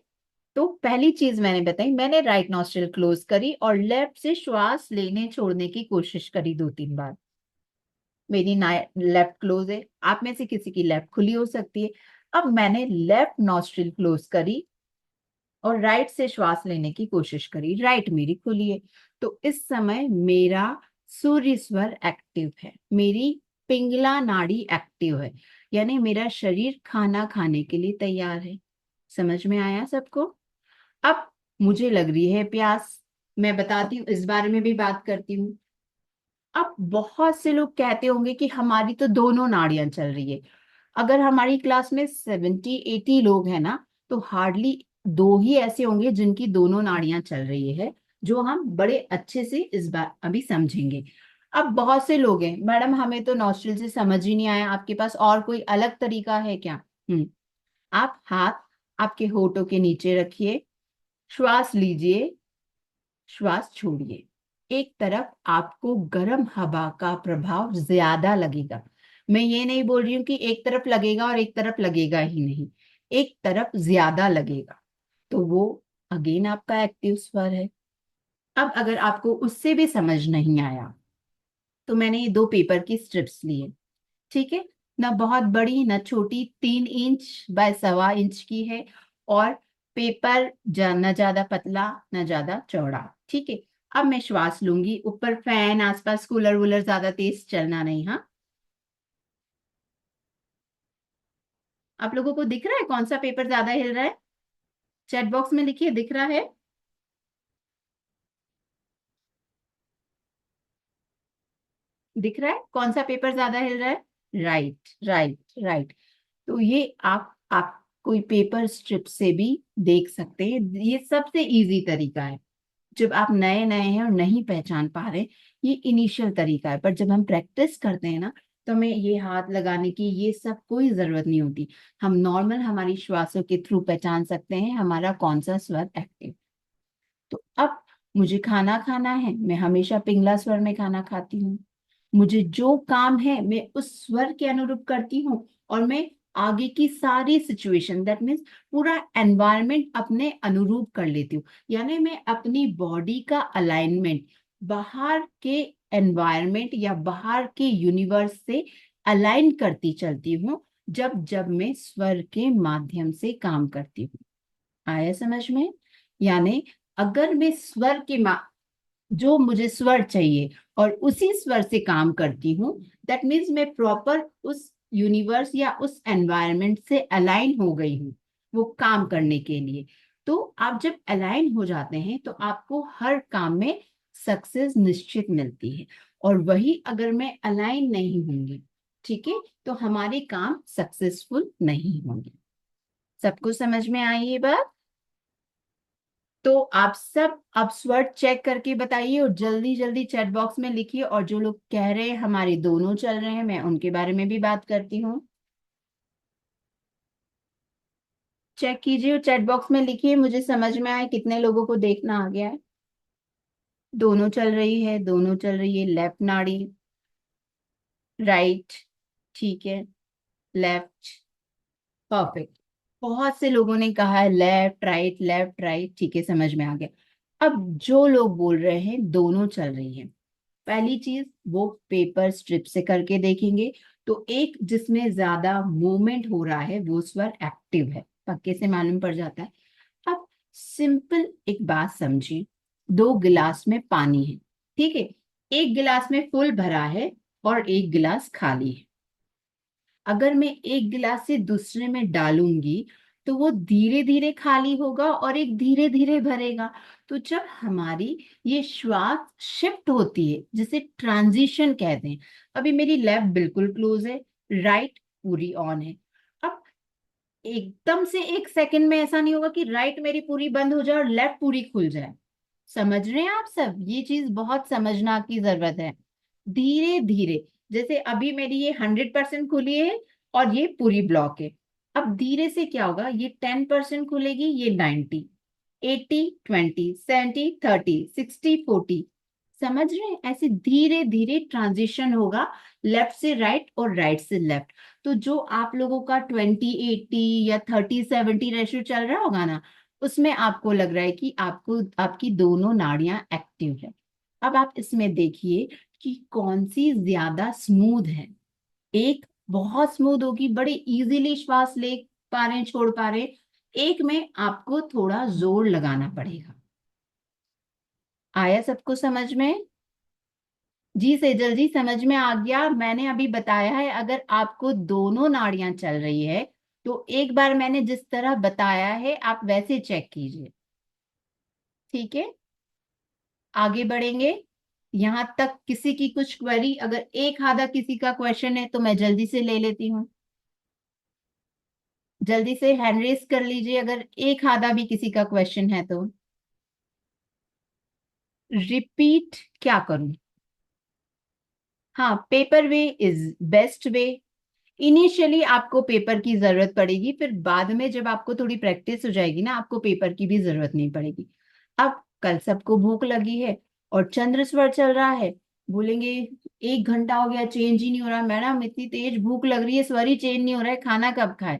तो पहली चीज मैंने बताई, मैंने राइट नॉस्ट्रिल क्लोज करी और लेफ्ट से श्वास लेने छोड़ने की कोशिश करी 2-3 बार। मेरी लेफ्ट क्लोज है, आप में से किसी की लेफ्ट खुली हो सकती है। अब मैंने लेफ्ट नॉस्ट्रिल क्लोज करी और राइट से श्वास लेने की कोशिश करी, राइट मेरी खुली है। तो इस समय मेरा सूर्य स्वर एक्टिव है, मेरी पिंगला नाड़ी एक्टिव है, यानी मेरा शरीर खाना खाने के लिए तैयार है। समझ में आया सबको? अब मुझे लग रही है प्यास, मैं बताती हूँ, इस बारे में भी बात करती हूँ। अब बहुत से लोग कहते होंगे कि हमारी तो दोनों नाड़ियां चल रही है। अगर हमारी क्लास में 70-80 लोग हैं ना, तो हार्डली दो ही ऐसे होंगे जिनकी दोनों नाड़ियां चल रही है, जो हम बड़े अच्छे से इस बार अभी समझेंगे। अब बहुत से लोग हैं, मैडम हमें तो नॉस्ट्रिल से समझ ही नहीं आया, आपके पास और कोई अलग तरीका है क्या? आप हाथ आपके होठों के नीचे रखिए, श्वास लीजिए, श्वास छोड़िए। एक तरफ आपको गर्म हवा का प्रभाव ज्यादा लगेगा। मैं ये नहीं बोल रही हूँ कि एक तरफ लगेगा और एक तरफ लगेगा ही नहीं, एक तरफ ज्यादा लगेगा, तो वो अगेन आपका एक्टिव स्वर है। अब अगर आपको उससे भी समझ नहीं आया, तो मैंने ये 2 पेपर की स्ट्रिप्स ली है। ठीक है, ना बहुत बड़ी ना छोटी, 3 इंच बाय 1.25 इंच की है। और पेपर ना ज्यादा पतला ना ज्यादा चौड़ा। ठीक है, अब मैं श्वास लूंगी, ऊपर फैन, आसपास कूलर वूलर ज्यादा तेज चलना नहीं। हाँ, आप लोगों को दिख रहा है कौन सा पेपर ज्यादा हिल रहा है? चैट बॉक्स में लिखिए, दिख रहा है? दिख रहा है कौन सा पेपर ज्यादा हिल रहा है? Right, right, right. तो ये आप कोई पेपर स्ट्रिप से भी देख सकते हैं, ये सबसे इजी तरीका है। जब आप नए नए हैं और नहीं पहचान पा रहे, ये इनिशियल तरीका है, पर जब हम प्रैक्टिस करते हैं ना, तो हमें ये हाथ लगाने की ये सब कोई जरूरत नहीं होती। हम नॉर्मल हमारी श्वासों के थ्रू पहचान सकते हैं हमारा कौन सा स्वर एक्टिव। तो अब मुझे खाना खाना है, मैं हमेशा पिंगला स्वर में खाना खाती हूँ। मुझे जो काम है मैं उस स्वर के अनुरूप करती हूँ, और मैं आगे की सारी सिचुएशन, दैट मीन्स पूरा एनवायरनमेंट अपने अनुरूप कर लेती हूँ। यानी मैं अपनी बॉडी का अलाइनमेंट बाहर के एनवायरनमेंट या बाहर के यूनिवर्स से अलाइन करती चलती हूँ, जब जब मैं स्वर के माध्यम से काम करती हूँ। आया समझ में? यानी अगर मैं स्वर के जो मुझे स्वर चाहिए और उसी स्वर से काम करती हूँ, दैट मीन्स मैं प्रॉपर उस यूनिवर्स या उस एनवायरनमेंट से अलाइन हो गई हूँ वो काम करने के लिए। तो आप जब अलाइन हो जाते हैं तो आपको हर काम में सक्सेस निश्चित मिलती है। और वही अगर मैं अलाइन नहीं होंगी, ठीक है, तो हमारे काम सक्सेसफुल नहीं होंगे। सबको समझ में आई ये बात? तो आप सब अब स्वर चेक करके बताइए और जल्दी जल्दी चैट बॉक्स में लिखिए। और जो लोग कह रहे हैं हमारे दोनों चल रहे हैं, मैं उनके बारे में भी बात करती हूँ। चेक कीजिए और चैट बॉक्स में लिखिए, मुझे समझ में आए कितने लोगों को देखना आ गया है। दोनों चल रही है, दोनों चल रही है, लेफ्ट नाड़ी, राइट, ठीक है, लेफ्ट, परफेक्ट। बहुत से लोगों ने कहा है लेफ्ट राइट, लेफ्ट राइट, ठीक है, समझ में आ गया। अब जो लोग बोल रहे हैं दोनों चल रही है, पहली चीज वो पेपर स्ट्रिप से करके देखेंगे, तो एक जिसमें ज्यादा मूवमेंट हो रहा है वो स्वर एक्टिव है, पक्के से मालूम पड़ जाता है। अब सिंपल एक बात समझिए, 2 गिलास में पानी है, ठीक है, एक गिलास में फुल भरा है और एक गिलास खाली है। अगर मैं एक गिलास से दूसरे में डालूंगी, तो वो धीरे धीरे खाली होगा और एक धीरे धीरे भरेगा। तो जब हमारी ये श्वास शिफ्ट होती है, जिसे ट्रांजिशन कहते हैं, अभी मेरी लेफ्ट बिल्कुल क्लोज है, राइट पूरी ऑन है। अब एकदम से एक सेकंड में ऐसा नहीं होगा कि राइट मेरी पूरी बंद हो जाए और लेफ्ट पूरी खुल जाए। समझ रहे हैं आप सब? ये चीज बहुत समझना की जरूरत है। धीरे धीरे, जैसे अभी मेरी ये 100% खुली है और ये पूरी ब्लॉक है। अब धीरे से क्या होगा, ये 10% खुलेगी, ये 90, 80, 20, 70, 30, 60, 40। समझ रहे हैं? ऐसे धीरे धीरे ट्रांजिशन होगा, लेफ्ट से राइट और राइट से लेफ्ट। तो जो आप लोगों का 20-80 या 30-70 रेशियो चल रहा होगा ना, उसमें आपको लग रहा है कि आपको आपकी दोनों नाड़ियां एक्टिव है। अब आप इसमें देखिए कि कौन सी ज्यादा स्मूथ है। एक बहुत स्मूथ होगी, बड़े इजीली श्वास ले पा रहे हैं, छोड़ पा रहे हैं। एक में आपको थोड़ा जोर लगाना पड़ेगा। आया सबको समझ में? जी सेजल जी, समझ में आ गया? मैंने अभी बताया है, अगर आपको दोनों नाड़ियां चल रही है तो एक बार मैंने जिस तरह बताया है आप वैसे चेक कीजिए। ठीक है, आगे बढ़ेंगे। यहां तक किसी की कुछ क्वेरी? अगर एक आधा किसी का क्वेश्चन है तो मैं जल्दी से ले लेती हूँ। जल्दी से हैंड रेस कर लीजिए अगर एक आधा भी किसी का क्वेश्चन है तो। रिपीट क्या करूं? हाँ, paper way is best way. Initially आपको पेपर की जरूरत पड़ेगी, फिर बाद में जब आपको थोड़ी प्रैक्टिस हो जाएगी ना, आपको पेपर की भी जरूरत नहीं पड़ेगी। अब कल सबको भूख लगी है और चंद्र स्वर चल रहा है, बोलेंगे 1 घंटा हो गया चेंज ही नहीं हो रहा, मैडम इतनी तेज भूख लग रही है, स्वर ही चेंज नहीं हो रहा है, खाना कब खाए?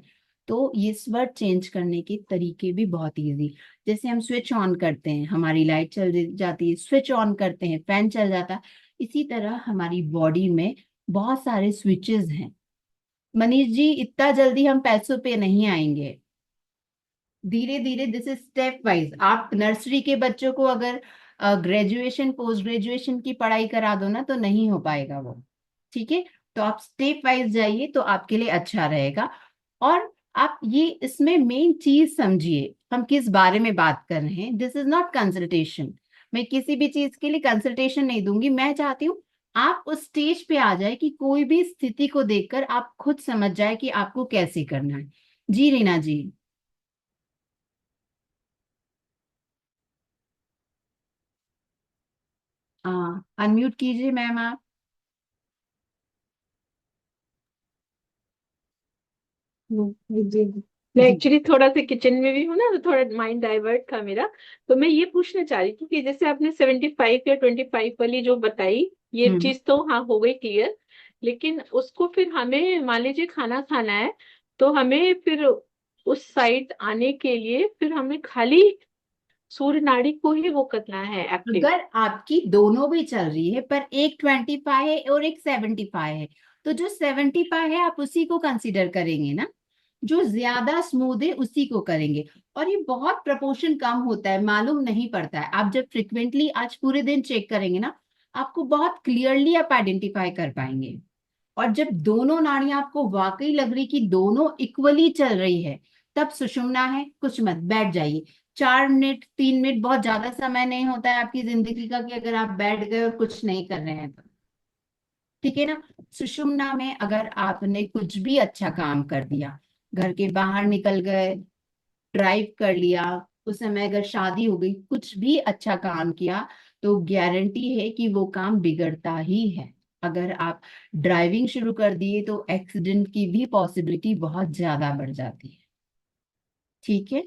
तो ये स्वर चेंज करने के तरीके भी बहुत इजी। जैसे हम स्विच ऑन करते हैं, हमारी लाइट चल जाती है, स्विच ऑन करते हैं, फैन चल जाता है। इसी तरह हमारी बॉडी में बहुत सारे स्विचेस हैं। मनीष जी, इतना जल्दी हम पैसों पे नहीं आएंगे। धीरे धीरे, दिस इज स्टेप वाइज। आप नर्सरी के बच्चों को अगर ग्रेजुएशन पोस्ट ग्रेजुएशन की पढ़ाई करा दो ना, तो नहीं हो पाएगा वो। ठीक है, तो आप स्टेप वाइज जाइए तो आपके लिए अच्छा रहेगा। और आप ये इसमें मेन चीज समझिए, हम किस बारे में बात कर रहे हैं। This is not consultation. मैं किसी भी चीज के लिए कंसल्टेशन नहीं दूंगी। मैं चाहती हूँ आप उस स्टेज पे आ जाए कि कोई भी स्थिति को देखकर आप खुद समझ जाए कि आपको कैसे करना है। जी रीना जी। अनम्यूट कीजिए मैम आप। जी। मैं जी। एक्चुअली थोड़ा सा किचन में भी हूँ ना, तो थोड़ा माइंड डाइवर्ट था मेरा। तो मैं ये पूछना चाह रही थी कि जैसे आपने 75 या 25 वाली जो बताई, ये हम्म। चीज तो हाँ हो गई क्लियर। लेकिन उसको फिर हमें मान लीजिए खाना खाना है, तो हमें फिर उस साइड आने के लिए फिर हमें खाली सूर्य नाड़ी को ही वो करना है एक्टिव। अगर आपकी दोनों भी चल रही है, पर एक 25 है और एक 75 है, तो जो 75 है आप उसी को कंसीडर करेंगे ना। जो ज्यादा स्मूथ है उसी को करेंगे। और ये बहुत प्रपोर्शन कम होता है, मालूम नहीं पड़ता है। आप जब फ्रिक्वेंटली आज पूरे दिन चेक करेंगे ना, आपको बहुत क्लियरली आप आइडेंटिफाई कर पाएंगे। और जब दोनों नाड़ियां आपको वाकई लग रही कि दोनों इक्वली चल रही है, तब सुषुम्ना है, कुछ मत, बैठ जाइए। 4 मिनट 3 मिनट बहुत ज्यादा समय नहीं होता है आपकी जिंदगी का कि अगर आप बैठ गए और कुछ नहीं कर रहे हैं तो। ठीक है ना? सुषुम्ना में अगर आपने कुछ भी अच्छा काम कर दिया, घर के बाहर निकल गए, ड्राइव कर लिया, उस समय अगर शादी हो गई, कुछ भी अच्छा काम किया, तो गारंटी है कि वो काम बिगड़ता ही है। अगर आप ड्राइविंग शुरू कर दिए तो एक्सीडेंट की भी पॉसिबिलिटी बहुत ज्यादा बढ़ जाती है। ठीक है,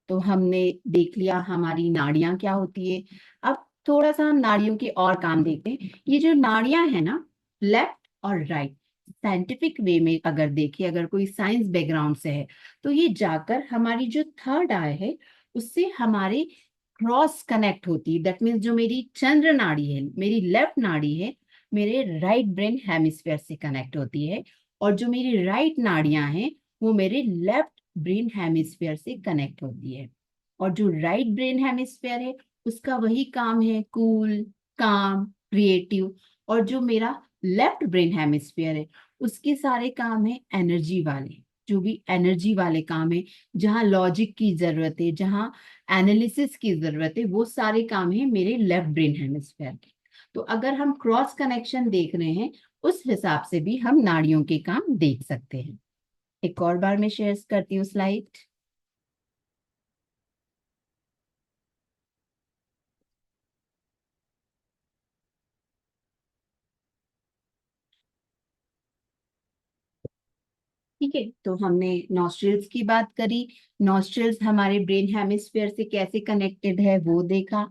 तो हमने देख लिया हमारी नाड़ियां क्या होती है। अब थोड़ा सा हम नाड़ियों के और काम देखते हैं। ये जो नाड़ियां है ना, लेफ्ट और राइट, साइंटिफिक वे में अगर देखें, अगर कोई साइंस बैकग्राउंड से है, तो ये जाकर हमारी जो थर्ड आई है उससे हमारे क्रॉस कनेक्ट होती है। दैट मीन्स जो मेरी चंद्र नाड़ी है, मेरी लेफ्ट नाड़ी है, मेरे राइट ब्रेन हेमिस्फेयर से कनेक्ट होती है। और जो मेरी राइट नाड़ियां हैं, वो मेरे लेफ्ट ब्रेन हेमिस्फेयर से कनेक्ट होती है। और जो राइट ब्रेन हेमिस्फेयर है, उसका वही काम है, कूल, काम, क्रिएटिव। और जो मेरा लेफ्ट ब्रेन हेमिस्फेयर है, उसके सारे काम है एनर्जी वाले। जो भी एनर्जी वाले काम है, जहाँ लॉजिक की जरूरत है, जहाँ एनालिसिस की जरूरत है, वो सारे काम है मेरे लेफ्ट ब्रेन हेमिस्फेयर के। तो अगर हम क्रॉस कनेक्शन देख रहे हैं, उस हिसाब से भी हम नाड़ियों के काम देख सकते हैं। एक और बार मैं शेयर करती हूँ स्लाइड। ठीक है, तो हमने नॉस्ट्रिल्स की बात करी। नॉस्ट्रिल्स हमारे ब्रेन हेमिस्फेयर से कैसे कनेक्टेड है वो देखा।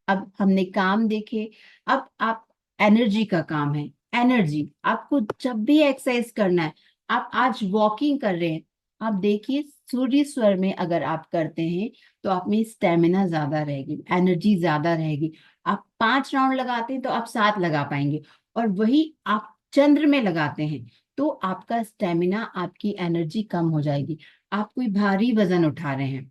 अब हमने काम देखे। अब आप एनर्जी का काम है। एनर्जी आपको जब भी एक्सरसाइज करना है, आप आज वॉकिंग कर रहे हैं, आप देखिए सूर्य स्वर में अगर आप करते हैं तो आप में स्टेमिना ज्यादा रहेगी, एनर्जी ज्यादा रहेगी। आप 5 राउंड लगाते हैं तो आप 7 लगा पाएंगे। और वही आप चंद्र में लगाते हैं तो आपका स्टेमिना, आपकी एनर्जी कम हो जाएगी। आप कोई भारी वजन उठा रहे हैं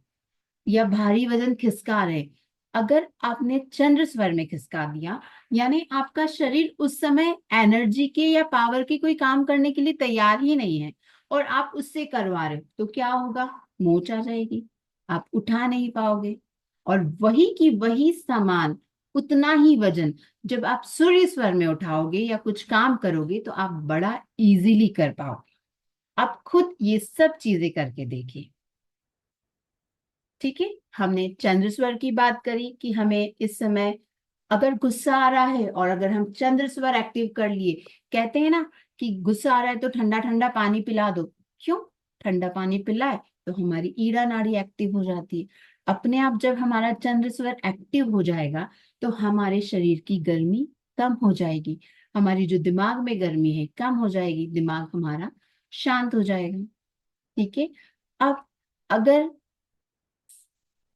या भारी वजन खिसका रहे हैं, अगर आपने चंद्र स्वर में खिसका दिया, यानी आपका शरीर उस समय एनर्जी के या पावर के कोई काम करने के लिए तैयार ही नहीं है, और आप उससे करवा रहे हो, तो क्या होगा? मोच आ जाएगी, आप उठा नहीं पाओगे। और वही की वही सामान, उतना ही वजन जब आप सूर्य स्वर में उठाओगे या कुछ काम करोगे तो आप बड़ा इजीली कर पाओगे। आप खुद ये सब चीजें करके देखिए। ठीक है, हमने चंद्र स्वर की बात करी कि हमें इस समय अगर गुस्सा आ रहा है और अगर हम चंद्र स्वर एक्टिव कर लिए, कहते हैं ना कि गुस्सा आ रहा है तो ठंडा ठंडा पानी पिला दो। क्यों? ठंडा पानी पिलाए तो हमारी ईड़ा नाड़ी एक्टिव हो जाती है। अपने आप जब हमारा चंद्र स्वर एक्टिव हो जाएगा तो हमारे शरीर की गर्मी कम हो जाएगी, हमारी जो दिमाग में गर्मी है कम हो जाएगी, दिमाग हमारा शांत हो जाएगा। ठीक है। अब अगर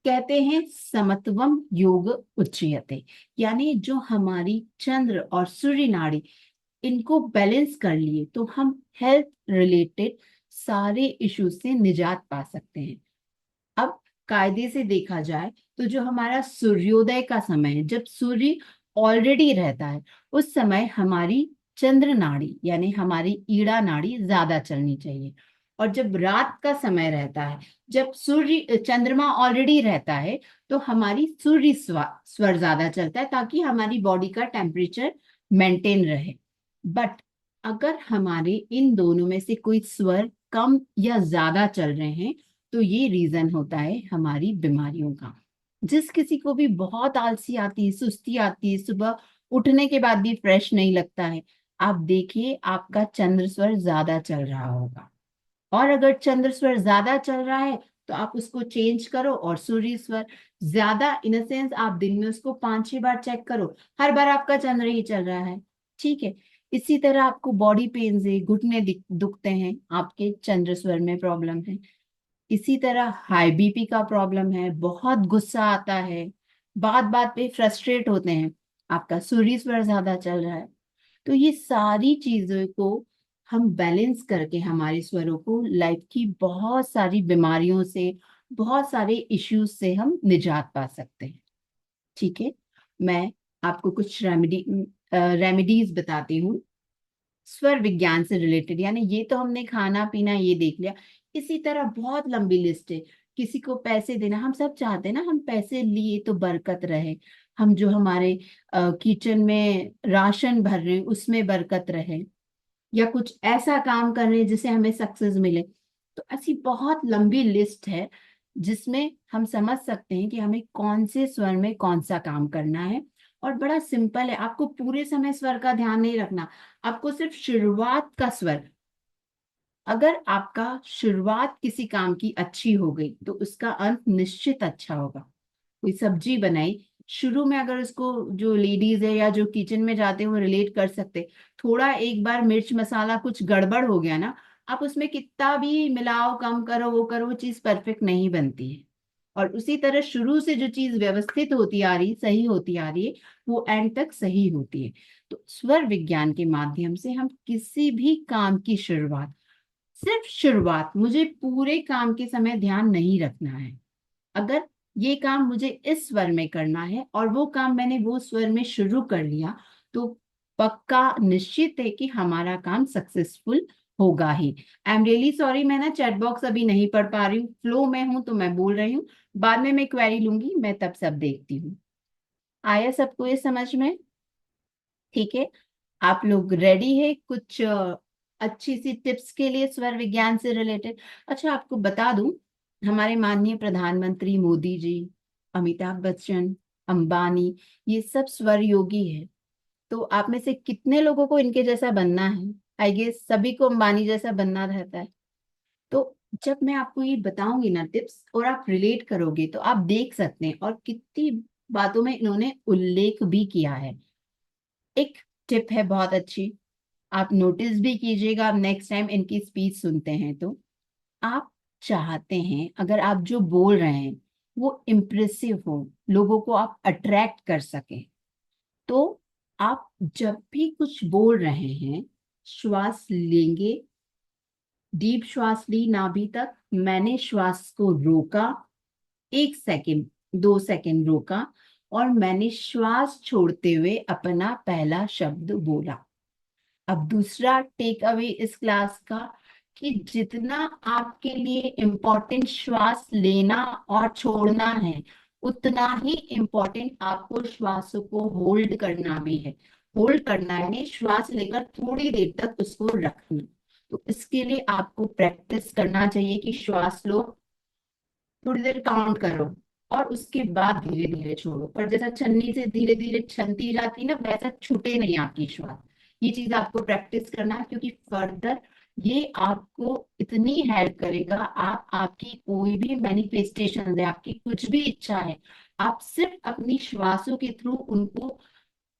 कहते हैं समत्वम योग उच्यते, यानी जो हमारी चंद्र और सूर्य नाड़ी, इनको बैलेंस कर लिए तो हम हेल्थ रिलेटेड सारे इश्यूज से निजात पा सकते हैं। अब कायदे से देखा जाए तो जो हमारा सूर्योदय का समय है, जब सूर्य ऑलरेडी रहता है, उस समय हमारी चंद्र नाड़ी यानी हमारी ईड़ा नाड़ी ज्यादा चलनी चाहिए। और जब रात का समय रहता है, जब सूर्य चंद्रमा ऑलरेडी रहता है, तो हमारी सूर्य स्वर ज्यादा चलता है ताकि हमारी बॉडी का टेम्परेचर मेंटेन रहे। बट अगर हमारे इन दोनों में से कोई स्वर कम या ज्यादा चल रहे हैं, तो ये रीजन होता है हमारी बीमारियों का। जिस किसी को भी बहुत आलसी आती है, सुस्ती आती है, सुबह उठने के बाद भी फ्रेश नहीं लगता है, आप देखिए आपका चंद्र स्वर ज्यादा चल रहा होगा। और अगर चंद्र स्वर ज्यादा चल रहा है तो आप उसको चेंज करो और सूर्य स्वर ज्यादा, इन द सेंस आप दिन में उसको 5-6 बार चेक करो, हर बार आपका चंद्र ही चल रहा है। ठीक है। इसी तरह आपको बॉडी पेन्स है, घुटने दुखते हैं, आपके चंद्र स्वर में प्रॉब्लम है। इसी तरह हाई बीपी का प्रॉब्लम है, बहुत गुस्सा आता है, बात बात पे फ्रस्ट्रेट होते हैं, आपका सूर्य स्वर ज्यादा चल रहा है। तो ये सारी चीजों को हम बैलेंस करके हमारे स्वरों को लाइफ की बहुत सारी बीमारियों से, बहुत सारे इश्यूज से हम निजात पा सकते हैं। ठीक है। मैं आपको कुछ रेमेडीज बताती हूँ स्वर विज्ञान से रिलेटेड। यानी ये तो हमने खाना पीना ये देख लिया, इसी तरह बहुत लंबी लिस्ट है। किसी को पैसे देना, हम सब चाहते हैं ना हम पैसे लिए तो बरकत रहे, हम जो हमारे किचन में राशन भर रहे हैं उसमें बरकत रहे, या कुछ ऐसा काम कर रहे हैं जिससे हमें सक्सेस मिले। तो ऐसी बहुत लंबी लिस्ट है जिसमें हम समझ सकते हैं कि हमें कौन से स्वर में कौन सा काम करना है। और बड़ा सिंपल है, आपको पूरे समय स्वर का ध्यान नहीं रखना, आपको सिर्फ शुरुआत का स्वर। अगर आपका शुरुआत किसी काम की अच्छी हो गई तो उसका अंत निश्चित अच्छा होगा। कोई सब्जी बनाई, शुरू में अगर उसको, जो लेडीज है या जो किचन में जाते हैं वो रिलेट कर सकते, थोड़ा एक बार मिर्च मसाला कुछ गड़बड़ हो गया ना, आप उसमें कितना भी मिलाओ, कम करो, वो करो, वो चीज परफेक्ट नहीं बनती है। और उसी तरह शुरू से जो चीज व्यवस्थित होती आ रही, सही होती आ रही है, वो एंड तक सही होती है। तो स्वर विज्ञान के माध्यम से हम किसी भी काम की शुरुआत, सिर्फ शुरुआत, मुझे पूरे काम के समय ध्यान नहीं रखना है। अगर ये काम मुझे इस स्वर में करना है और वो काम मैंने वो स्वर में शुरू कर लिया, तो पक्का निश्चित है कि हमारा काम सक्सेसफुल होगा ही। आई एम रियली सॉरी, मैं ना चैट बॉक्स अभी नहीं पढ़ पा रही हूँ, फ्लो में हूँ तो मैं बोल रही हूँ। बाद में मैं क्वेरी लूंगी, मैं तब सब देखती हूँ। आया सबको ये समझ में? ठीक है, आप लोग रेडी है कुछ अच्छी सी टिप्स के लिए स्वर विज्ञान से रिलेटेड? अच्छा, आपको बता दूं, हमारे माननीय प्रधानमंत्री मोदी जी, अमिताभ बच्चन, अंबानी, ये सब स्वर योगी है। तो आप में से कितने लोगों को इनके जैसा बनना है? आई गेस सभी को अंबानी जैसा बनना रहता है। तो जब मैं आपको ये बताऊंगी ना टिप्स, और आप रिलेट करोगे, तो आप देख सकते हैं और कितनी बातों में इन्होंने उल्लेख भी किया है। एक टिप है बहुत अच्छी, आप नोटिस भी कीजिएगा नेक्स्ट टाइम इनकी स्पीच सुनते हैं तो। आप चाहते हैं अगर आप जो बोल रहे हैं वो इम्प्रेसिव हो, लोगों को आप अट्रैक्ट कर सकें, तो आप जब भी कुछ बोल रहे हैं, श्वास लेंगे, डीप श्वास ली नाभि तक, मैंने श्वास को रोका, 1 सेकेंड, 2 सेकेंड रोका, और मैंने श्वास छोड़ते हुए अपना पहला शब्द बोला। अब दूसरा टेक अवे इस क्लास का, कि जितना आपके लिए इम्पोर्टेंट श्वास लेना और छोड़ना है, उतना ही इम्पोर्टेंट आपको श्वासों को होल्ड करना भी है। होल्ड करना है, श्वास लेकर थोड़ी देर तक उसको रखना। तो इसके लिए आपको प्रैक्टिस करना चाहिए कि श्वास लो, थोड़ी देर काउंट करो, और उसके बाद धीरे धीरे छोड़ो। पर जैसा छन्नी से धीरे धीरे छनती जाती ना, वैसा छूटे नहीं आपकी श्वास। ये चीज आपको प्रैक्टिस करना है, क्योंकि फर्दर ये आपको इतनी हेल्प करेगा। आप आपकी कोई भी मैनिफेस्टेशन है, आपकी कुछ भी इच्छा है, आप सिर्फ अपनी श्वासों के थ्रू उनको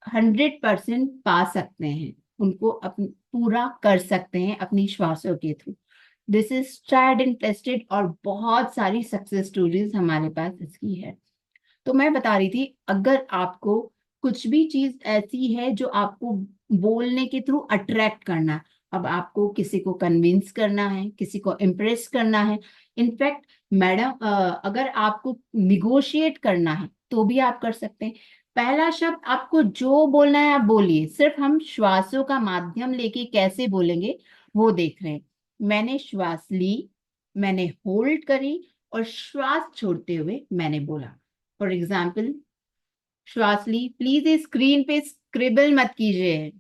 100% पा सकते हैं, उनको पूरा कर सकते हैं अपनी श्वासों के through. This is tried and tested, और बहुत सारी सक्सेस स्टोरीज हमारे पास इसकी है। तो मैं बता रही थी, अगर आपको कुछ भी चीज ऐसी है जो आपको बोलने के थ्रू अट्रैक्ट करना है, अब आपको किसी को कन्विंस करना है, किसी को इम्प्रेस करना है, इनफैक्ट मैडम अगर आपको निगोशिएट करना है तो भी आप कर सकते हैं। पहला शब्द आपको जो बोलना है आप बोलिए, सिर्फ हम श्वासों का माध्यम लेके कैसे बोलेंगे वो देख रहे हैं। मैंने श्वास ली, मैंने होल्ड करी, और श्वास छोड़ते हुए मैंने बोला। फॉर एग्जाम्पल, श्वास ली, प्लीज इस स्क्रीन पे स्क्रिबल मत कीजिए।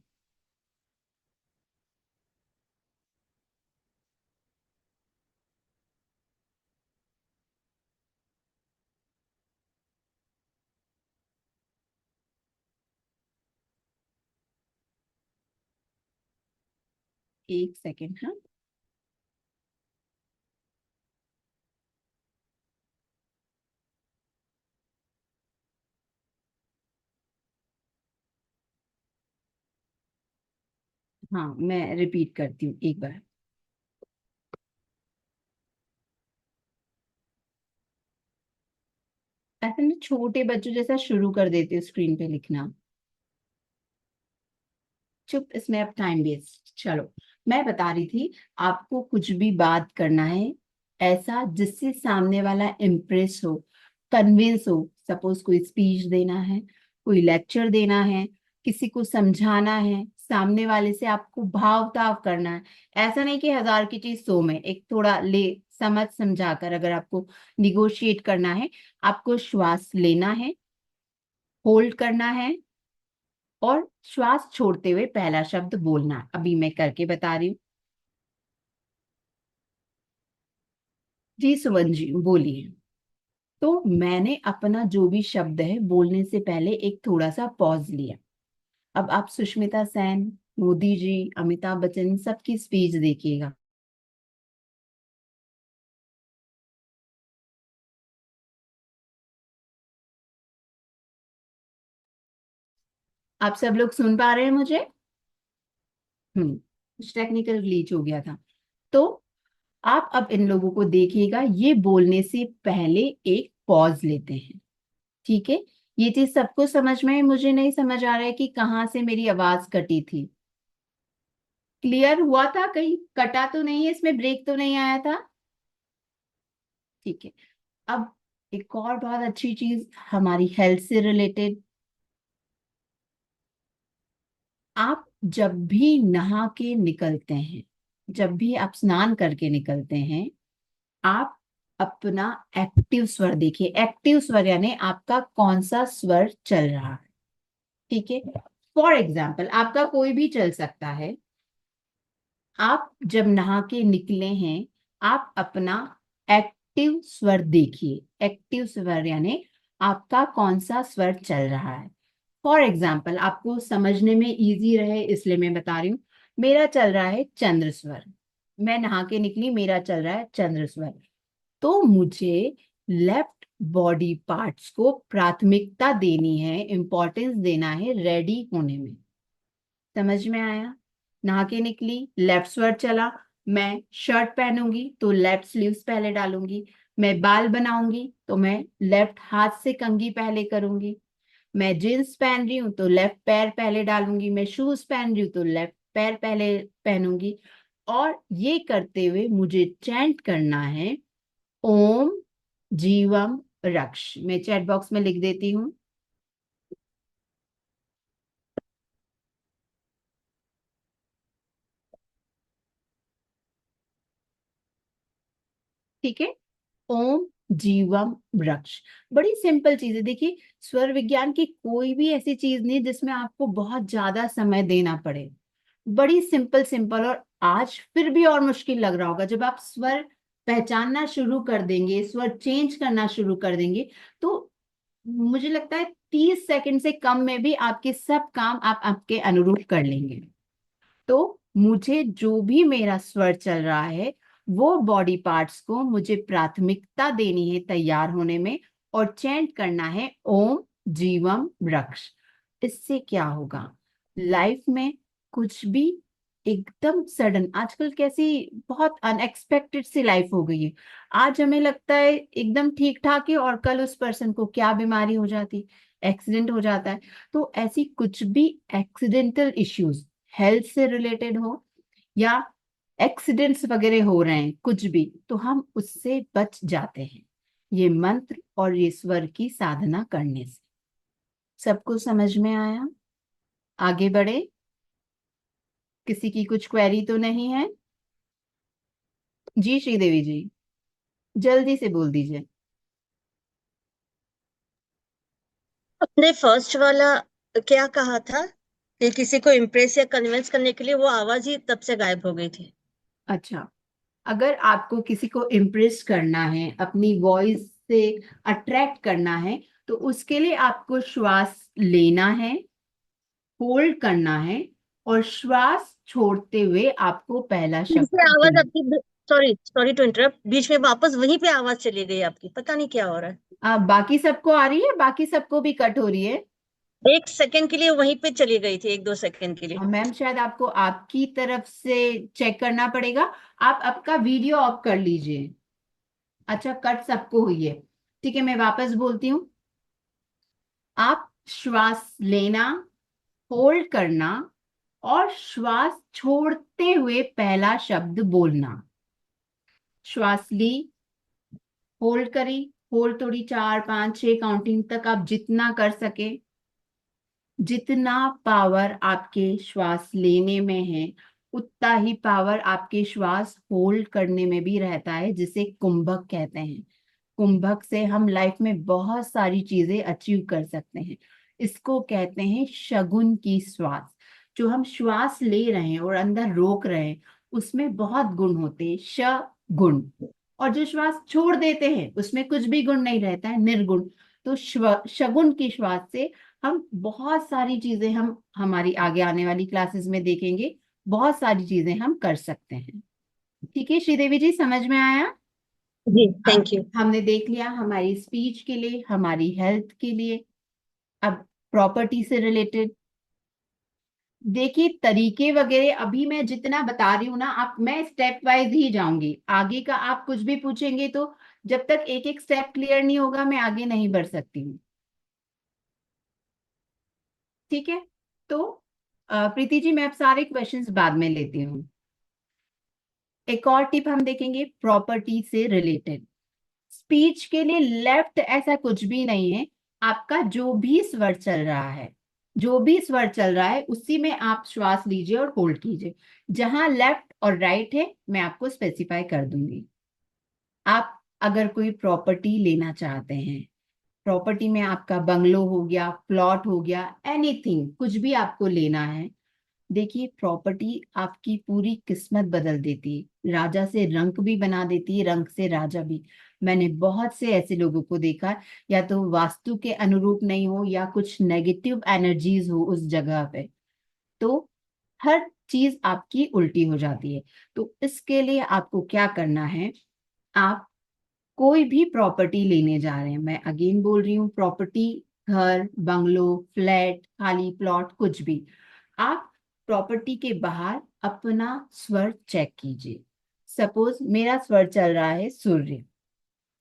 1 सेकेंड, हाँ। हाँ, मैं रिपीट करती हूँ एक बार। ऐसे में छोटे बच्चों जैसा शुरू कर देते हो स्क्रीन पे लिखना। चुप, इसमें अब टाइम वेस्ट। चलो, मैं बता रही थी, आपको कुछ भी बात करना है ऐसा जिससे सामने वाला इम्प्रेस हो, कन्विंस हो। सपोज कोई स्पीच देना है, कोई लेक्चर देना है, किसी को समझाना है, सामने वाले से आपको भाव ताव करना है। ऐसा नहीं कि 1000 की चीज 100 में, एक थोड़ा ले समझ समझाकर अगर आपको निगोशिएट करना है, आपको श्वास लेना है, होल्ड करना है, और श्वास छोड़ते हुए पहला शब्द बोलना है। अभी मैं करके बता रही हूँ। जी सुमन जी, बोलिए। तो मैंने अपना जो भी शब्द है बोलने से पहले एक थोड़ा सा पॉज लिया। अब आप सुष्मिता सेन, मोदी जी, अमिताभ बच्चन सबकी स्पीच देखिएगा। आप सब लोग सुन पा रहे हैं मुझे? कुछ टेक्निकल ग्लिच हो गया था। तो आप अब इन लोगों को देखिएगा, ये बोलने से पहले एक पॉज लेते हैं। ठीक है, ये चीज सबको समझ में है? मुझे नहीं समझ आ रहा है कि कहाँ से मेरी आवाज कटी थी। क्लियर हुआ था? कहीं कटा तो नहीं है, इसमें ब्रेक तो नहीं आया था? ठीक है। अब एक और बहुत अच्छी चीज हमारी हेल्थ से रिलेटेड, आप जब भी नहा के निकलते हैं, जब भी आप स्नान करके निकलते हैं, आप अपना एक्टिव स्वर देखिए। एक्टिव स्वर यानी आपका कौन सा स्वर चल रहा है। ठीक है, फॉर एग्जाम्पल आपका कोई भी चल सकता है। आप जब नहा के निकले हैं, आप अपना एक्टिव स्वर देखिए। एक्टिव स्वर यानी आपका कौन सा स्वर चल रहा है। फॉर एग्जाम्पल आपको समझने में इजी रहे इसलिए मैं बता रही हूँ। मेरा चल रहा है चंद्र स्वर। मैं नहा के निकली, मेरा चल रहा है चंद्र स्वर। तो मुझे लेफ्ट बॉडी पार्ट्स को प्राथमिकता देनी है, इंपॉर्टेंस देना है रेडी होने में। समझ में आया? नहा के निकली, लेफ्ट स्वर चला। मैं शर्ट पहनूंगी तो लेफ्ट स्लीव्स पहले डालूंगी। मैं बाल बनाऊंगी तो मैं लेफ्ट हाथ से कंघी पहले करूंगी। मैं जींस पहन रही हूँ तो लेफ्ट पैर पहले डालूंगी। मैं शूज पहन रही हूँ तो लेफ्ट पैर पहले पहनूंगी। और ये करते हुए मुझे चैंट करना है ओम जीवम रक्ष। मैं चैट बॉक्स में लिख देती हूँ। ठीक है, ओम जीवम वृक्ष। बड़ी सिंपल चीज है। देखिए, स्वर विज्ञान की कोई भी ऐसी चीज नहीं जिसमें आपको बहुत ज्यादा समय देना पड़े। बड़ी सिंपल सिंपल। और आज फिर भी और मुश्किल लग रहा होगा, जब आप स्वर पहचानना शुरू कर देंगे, स्वर चेंज करना शुरू कर देंगे, तो मुझे लगता है 30 सेकंड से कम में भी आपके सब काम आप आपके अनुरूप कर लेंगे। तो मुझे जो भी मेरा स्वर चल रहा है, वो बॉडी पार्ट्स को मुझे प्राथमिकता देनी है तैयार होने में, और चैंट करना है ओम जीवम वृक्ष। इससे क्या होगा, लाइफ में कुछ भी एकदम सडन, आजकल कैसी बहुत अनएक्सपेक्टेड सी लाइफ हो गई है। आज हमें लगता है एकदम ठीक ठाक है, और कल उस पर्सन को क्या बीमारी हो जाती, एक्सीडेंट हो जाता है। तो ऐसी कुछ भी एक्सीडेंटल इश्यूज, हेल्थ से रिलेटेड हो या एक्सीडेंट्स वगैरह हो रहे हैं कुछ भी, तो हम उससे बच जाते हैं ये मंत्र और ये स्वर की साधना करने से। सबको समझ में आया? आगे बढ़े। किसी की कुछ क्वेरी तो नहीं है? जी श्रीदेवी जी, जल्दी से बोल दीजिए। आपने फर्स्ट वाला क्या कहा था कि किसी को इम्प्रेस या कन्विंस करने के लिए वो आवाज ही तब से गायब हो गई थी? अच्छा, अगर आपको किसी को इम्प्रेस करना है, अपनी वॉइस से अट्रैक्ट करना है, तो उसके लिए आपको श्वास लेना है, होल्ड करना है, और श्वास छोड़ते हुए आपको पहला बीच में शब्द आवाज बोलना। आपकी, सॉरी सॉरी टू इंटरप्ट, बीच में वापस वहीं पे आवाज चली गई आपकी, पता नहीं क्या हो रहा है। बाकी सबको आ रही है? बाकी सबको भी कट हो रही है? एक सेकंड के लिए वहीं पे चली गई थी, 1-2 सेकंड के लिए। मैम शायद आपको आपकी तरफ से चेक करना पड़ेगा। आप आपका वीडियो ऑफ कर लीजिए। अच्छा, कट सबको हुई है। ठीक है, मैं वापस बोलती हूँ। आप श्वास लेना, होल्ड करना, और श्वास छोड़ते हुए पहला शब्द बोलना। श्वास ली, होल्ड करी, होल्ड थोड़ी 4 5 6 काउंटिंग तक आप जितना कर सके। जितना पावर आपके श्वास लेने में है, उतना ही पावर आपके श्वास होल्ड करने में भी रहता है, जिसे कुंभक कहते हैं। कुंभक से हम लाइफ में बहुत सारी चीजें अचीव कर सकते हैं। इसको कहते हैं शगुन की श्वास। जो हम श्वास ले रहे हैं और अंदर रोक रहे हैं, उसमें बहुत गुण होते हैं, शगुण। और जो श्वास छोड़ देते हैं, उसमें कुछ भी गुण नहीं रहता है, निर्गुण। तो शगुन की श्वास से हम बहुत सारी चीजें, हम हमारी आगे आने वाली क्लासेस में देखेंगे, बहुत सारी चीजें हम कर सकते हैं। ठीक है श्रीदेवी जी, समझ में आया? जी, अब थैंक यू। हमने देख लिया हमारी स्पीच के लिए, हमारी हेल्थ के लिए। अब प्रॉपर्टी से रिलेटेड देखिए, तरीके वगैरह अभी मैं जितना बता रही हूँ ना, आप, मैं स्टेप वाइज ही जाऊंगी। आगे का आप कुछ भी पूछेंगे तो जब तक एक एक स्टेप क्लियर नहीं होगा, मैं आगे नहीं बढ़ सकती हूँ। ठीक है, तो प्रीति जी, मैं अब सारे क्वेश्चंस बाद में लेती हूँ। एक और टिप हम देखेंगे प्रॉपर्टी से रिलेटेड। स्पीच के लिए लेफ्ट ऐसा कुछ भी नहीं है। आपका जो भी स्वर चल रहा है, जो भी स्वर चल रहा है उसी में आप श्वास लीजिए और होल्ड कीजिए। जहां लेफ्ट और राइट है मैं आपको स्पेसिफाई कर दूंगी। आप अगर कोई प्रॉपर्टी लेना चाहते हैं, प्रॉपर्टी में आपका बंगलो हो गया, प्लॉट हो गया, एनीथिंग, कुछ भी आपको लेना है, देखिए प्रॉपर्टी आपकी पूरी किस्मत बदल देती है, राजा से रंक भी बना देती है, रंक से राजा भी। मैंने बहुत से ऐसे लोगों को देखा, या तो वास्तु के अनुरूप नहीं हो या कुछ नेगेटिव एनर्जीज हो उस जगह पे, तो हर चीज आपकी उल्टी हो जाती है। तो इसके लिए आपको क्या करना है, आप कोई भी प्रॉपर्टी लेने जा रहे हैं, मैं अगेन बोल रही हूँ, प्रॉपर्टी, घर, बंगलो, फ्लैट, खाली प्लॉट, कुछ भी, आप प्रॉपर्टी के बाहर अपना स्वर चेक कीजिए। सपोज मेरा स्वर चल रहा है सूर्य,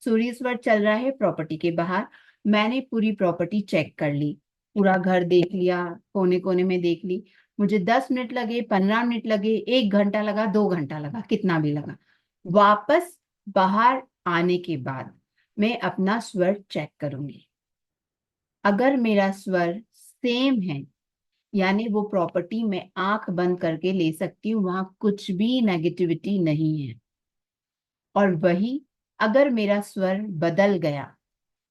सूर्य स्वर चल रहा है प्रॉपर्टी के बाहर। मैंने पूरी प्रॉपर्टी चेक कर ली, पूरा घर देख लिया, कोने कोने में देख ली, मुझे 10 मिनट लगे, 15 मिनट लगे, 1 घंटा लगा, 2 घंटा लगा, कितना भी लगा, वापस बाहर आने के बाद मैं अपना स्वर चेक करूंगी। अगर मेरा स्वर सेम है, यानी वो प्रॉपर्टी में आंख बंद करके ले सकती हूँ, वहां कुछ भी नेगेटिविटी नहीं है, और वही अगर मेरा स्वर बदल गया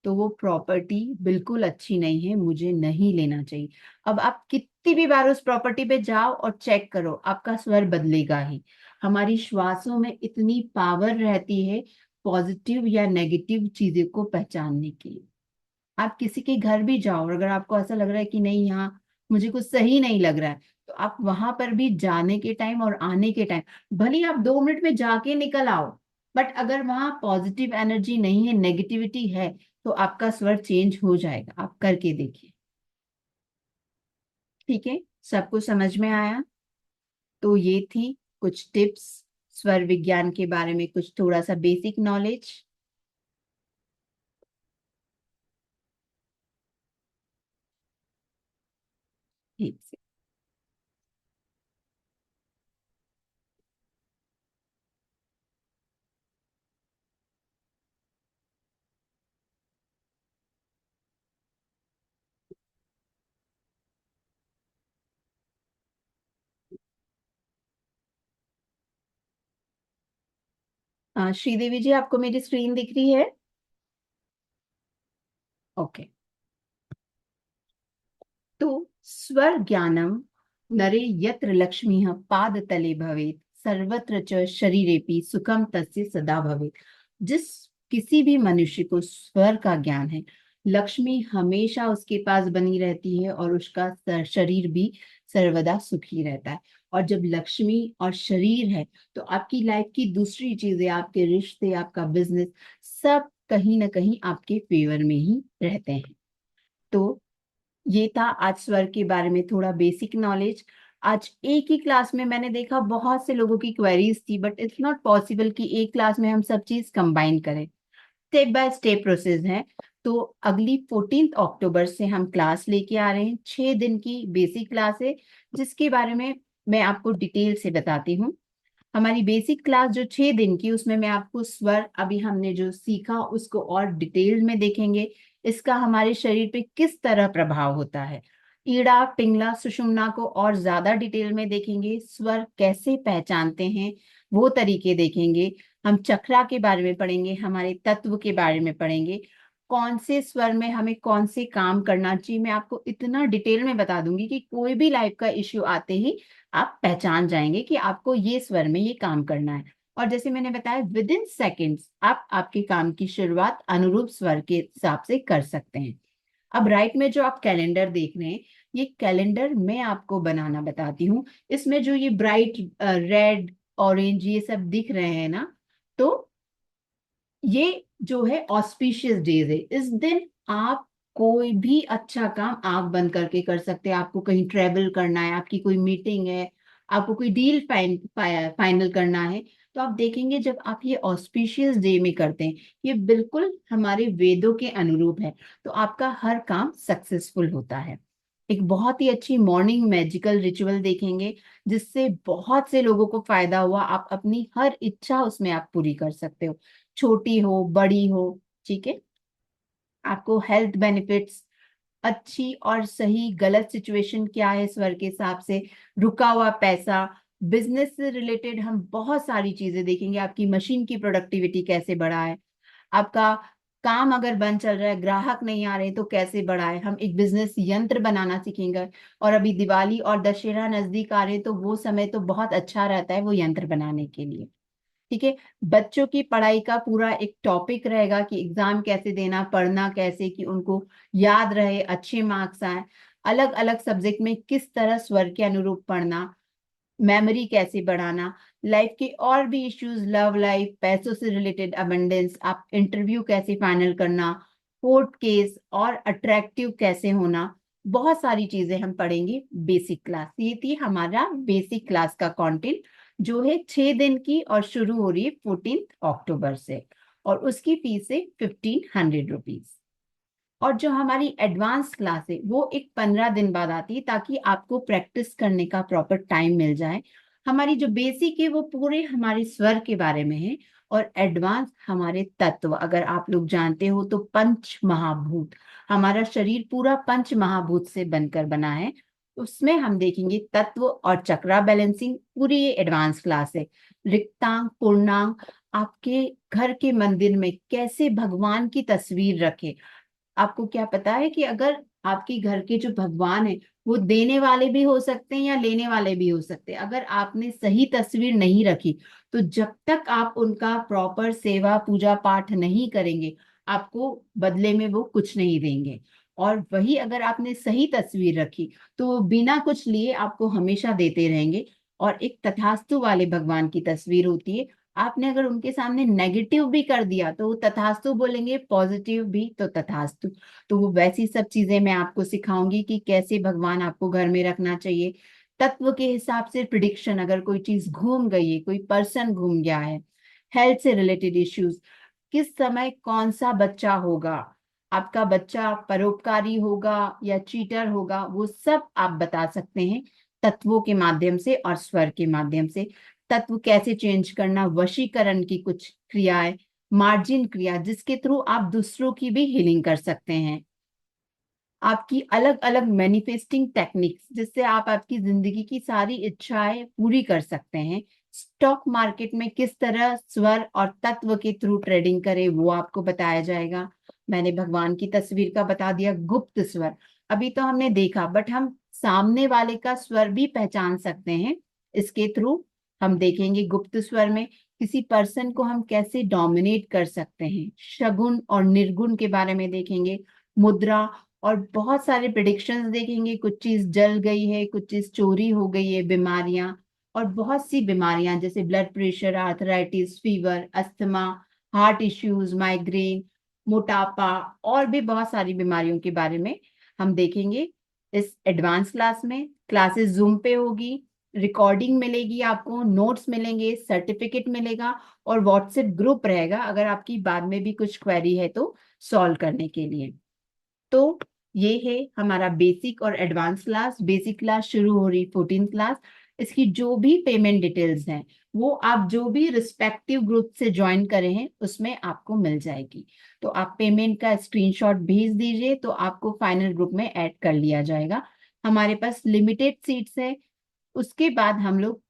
तो वो प्रॉपर्टी बिल्कुल अच्छी नहीं है, मुझे नहीं लेना चाहिए। अब आप कितनी भी बार उस प्रॉपर्टी पे जाओ और चेक करो, आपका स्वर बदलेगा ही। हमारी श्वासों में इतनी पावर रहती है पॉजिटिव या नेगेटिव चीजों को पहचानने की। आप किसी के घर भी जाओ और अगर आपको ऐसा लग रहा है कि नहीं, यहाँ मुझे कुछ सही नहीं लग रहा है, तो आप वहां पर भी जाने के टाइम और आने के टाइम, भले ही आप 2 मिनट में जाके निकल आओ, बट अगर वहां पॉजिटिव एनर्जी नहीं है, नेगेटिविटी है, तो आपका स्वर चेंज हो जाएगा। आप करके देखिए। ठीक है, सबको समझ में आया? तो ये थी कुछ टिप्स, स्वर विज्ञान के बारे में कुछ थोड़ा सा बेसिक नॉलेज। ठीक से। श्रीदेवी जी, आपको मेरी स्क्रीन दिख रही है? ओके। तो स्वर ज्ञानम नरे यत्र लक्ष्मीः पादतले भवेत् सर्वत्र च शरीरेपि सुखम तस्य सदा भवेत्। जिस किसी भी मनुष्य को स्वर का ज्ञान है, लक्ष्मी हमेशा उसके पास बनी रहती है और उसका शरीर भी सर्वदा सुखी रहता है। और जब लक्ष्मी और शरीर है, तो आपकी लाइफ की दूसरी चीजें, आपके रिश्ते, आपका बिजनेस, सब कहीं ना कहीं आपके फेवर में ही रहते हैं। तो ये था आज स्वर के बारे में थोड़ा बेसिक नॉलेज। आज एक ही क्लास में मैंने देखा बहुत से लोगों की क्वेरीज थी, बट इट्स नॉट पॉसिबल कि एक क्लास में हम सब चीज कंबाइन करें। स्टेप बाय स्टेप प्रोसेस है। तो अगली 14 अक्टूबर से हम क्लास लेके आ रहे हैं, 6 दिन की बेसिक क्लास है, जिसके बारे में मैं आपको डिटेल से बताती हूँ। हमारी बेसिक क्लास जो 6 दिन की, उसमें मैं आपको स्वर, अभी हमने जो सीखा उसको और डिटेल में देखेंगे, इसका हमारे शरीर पे किस तरह प्रभाव होता है, ईड़ा, पिंगला, सुषुम्ना को और ज्यादा डिटेल में देखेंगे, स्वर कैसे पहचानते हैं वो तरीके देखेंगे, हम चक्रा के बारे में पढ़ेंगे, हमारे तत्व के बारे में पढ़ेंगे, कौन से स्वर में हमें कौन से काम करना चाहिए। मैं आपको इतना डिटेल में बता दूंगी कि कोई भी लाइफ का इश्यू आते ही आप पहचान जाएंगे कि आपको ये स्वर में ये काम करना है। और जैसे मैंने बताया, विद इन सेकेंड्स आप आपके काम की शुरुआत अनुरूप स्वर के हिसाब से कर सकते हैं। अब राइट में जो आप कैलेंडर देख रहे हैं, ये कैलेंडर मैं आपको बनाना बताती हूँ। इसमें जो ये ब्राइट रेड, ऑरेंज, ये सब दिख रहे हैं ना, तो ये जो है ऑस्पिशियस डेज है। इस दिन आप कोई भी अच्छा काम आंख बंद करके कर सकते हैं। आपको कहीं ट्रेवल करना है, आपकी कोई मीटिंग है, आपको कोई डील फाइनल करना है, तो आप देखेंगे जब आप ये ऑस्पिशियस डे में करते हैं, ये बिल्कुल हमारे वेदों के अनुरूप है, तो आपका हर काम सक्सेसफुल होता है। एक बहुत ही अच्छी मॉर्निंग मैजिकल रिचुअल देखेंगे, जिससे बहुत से लोगों को फायदा हुआ। आप अपनी हर इच्छा उसमें आप पूरी कर सकते हो, छोटी हो बड़ी हो। ठीक है, आपको हेल्थ बेनिफिट्स, अच्छी और सही गलत सिचुएशन क्या है स्वर के हिसाब से, रुका हुआ पैसा, बिजनेस से रिलेटेड हम बहुत सारी चीजें देखेंगे। आपकी मशीन की प्रोडक्टिविटी कैसे बढ़ाए, आपका काम अगर बंद चल रहा है, ग्राहक नहीं आ रहे तो कैसे बढ़ाए। हम एक बिजनेस यंत्र बनाना सीखेंगे। और अभी दिवाली और दशहरा नजदीक आ रहे तो वो समय तो बहुत अच्छा रहता है वो यंत्र बनाने के लिए। ठीक है। बच्चों की पढ़ाई का पूरा एक टॉपिक रहेगा कि एग्जाम कैसे देना, पढ़ना कैसे कि उनको याद रहे, अच्छे मार्क्स आए। अलग अलग सब्जेक्ट में किस तरह स्वर के अनुरूप पढ़ना, मेमोरी कैसे बढ़ाना, लाइफ के और भी इश्यूज, लव लाइफ, पैसों से रिलेटेड अबंडेंस, आप इंटरव्यू कैसे फाइनल करना, कोर्ट केस और अट्रैक्टिव कैसे होना, बहुत सारी चीजें हम पढ़ेंगे। बेसिक क्लास ये थी हमारा बेसिक क्लास का कंटेंट, जो है 6 दिन की और शुरू हो रही है 14 अक्टूबर से। और उसकी फीस है 1500 रुपीज। और जो हमारी एडवांस क्लास है वो एक 15 दिन बाद आती है, ताकि आपको प्रैक्टिस करने का प्रॉपर टाइम मिल जाए। हमारी जो बेसिक है वो पूरे हमारे स्वर के बारे में है, और एडवांस हमारे तत्व, अगर आप लोग जानते हो तो पंच महाभूत, हमारा शरीर पूरा पंच महाभूत से बनकर बना है। उसमें हम देखेंगे तत्व और चक्रा बैलेंसिंग, पूरी ये एडवांस क्लास है। रिक्तांग, पूर्णांग, आपके घर के मंदिर में कैसे भगवान की तस्वीर रखे। आपको क्या पता है कि अगर आपके घर के जो भगवान है वो देने वाले भी हो सकते हैं या लेने वाले भी हो सकते हैं, अगर आपने सही तस्वीर नहीं रखी तो जब तक आप उनका प्रॉपर सेवा पूजा पाठ नहीं करेंगे, आपको बदले में वो कुछ नहीं देंगे। और वही अगर आपने सही तस्वीर रखी तो वो बिना कुछ लिए आपको हमेशा देते रहेंगे। और एक तथास्तु वाले भगवान की तस्वीर होती है, आपने अगर उनके सामने नेगेटिव भी कर दिया तो वो तथास्तु बोलेंगे, पॉजिटिव भी तो तथास्तु। तो वो वैसी सब चीजें मैं आपको सिखाऊंगी कि कैसे भगवान आपको घर में रखना चाहिए। तत्व के हिसाब से प्रिडिक्शन, अगर कोई चीज घूम गई है, कोई पर्सन घूम गया है, हेल्थ से रिलेटेड इश्यूज, किस समय कौन सा बच्चा होगा, आपका बच्चा परोपकारी होगा या चीटर होगा, वो सब आप बता सकते हैं तत्वों के माध्यम से और स्वर के माध्यम से। तत्व कैसे चेंज करना, वशीकरण की कुछ क्रियाएं, मार्जिन क्रिया जिसके थ्रू आप दूसरों की भी हीलिंग कर सकते हैं, आपकी अलग अलग मैनिफेस्टिंग टेक्निक्स जिससे आप आपकी जिंदगी की सारी इच्छाएं पूरी कर सकते हैं। स्टॉक मार्केट में किस तरह स्वर और तत्व के थ्रू ट्रेडिंग करें वो आपको बताया जाएगा। मैंने भगवान की तस्वीर का बता दिया, गुप्त स्वर अभी तो हमने देखा, बट हम सामने वाले का स्वर भी पहचान सकते हैं इसके थ्रू। हम देखेंगे गुप्त स्वर में किसी पर्सन को हम कैसे डोमिनेट कर सकते हैं, शगुन और निर्गुण के बारे में देखेंगे, मुद्रा, और बहुत सारे प्रिडिक्शंस देखेंगे। कुछ चीज जल गई है, कुछ चीज चोरी हो गई है, बीमारियां, और बहुत सी बीमारियां जैसे blood pressure, arthritis, fever, asthma, heart issues, migraine, मोटापा, और भी बहुत सारी बीमारियों के बारे में हम देखेंगे इस एडवांस क्लास में। क्लासेस जूम पे होगी, रिकॉर्डिंग मिलेगी, आपको नोट्स मिलेंगे, सर्टिफिकेट मिलेगा, और व्हाट्सएप ग्रुप रहेगा अगर आपकी बाद में भी कुछ क्वेरी है तो सॉल्व करने के लिए। तो ये है हमारा बेसिक और एडवांस क्लास। बेसिक क्लास शुरू हो रही 14 क्लास। इसकी जो भी पेमेंट डिटेल्स हैं वो आप जो भी रिस्पेक्टिव ग्रुप से ज्वाइन करे हैं उसमें आपको मिल जाएगी। तो आप पेमेंट का स्क्रीनशॉट भेज दीजिए तो आपको फाइनल ग्रुप में ऐड कर लिया जाएगा। हमारे पास लिमिटेड सीट्स है, उसके बाद हम लोग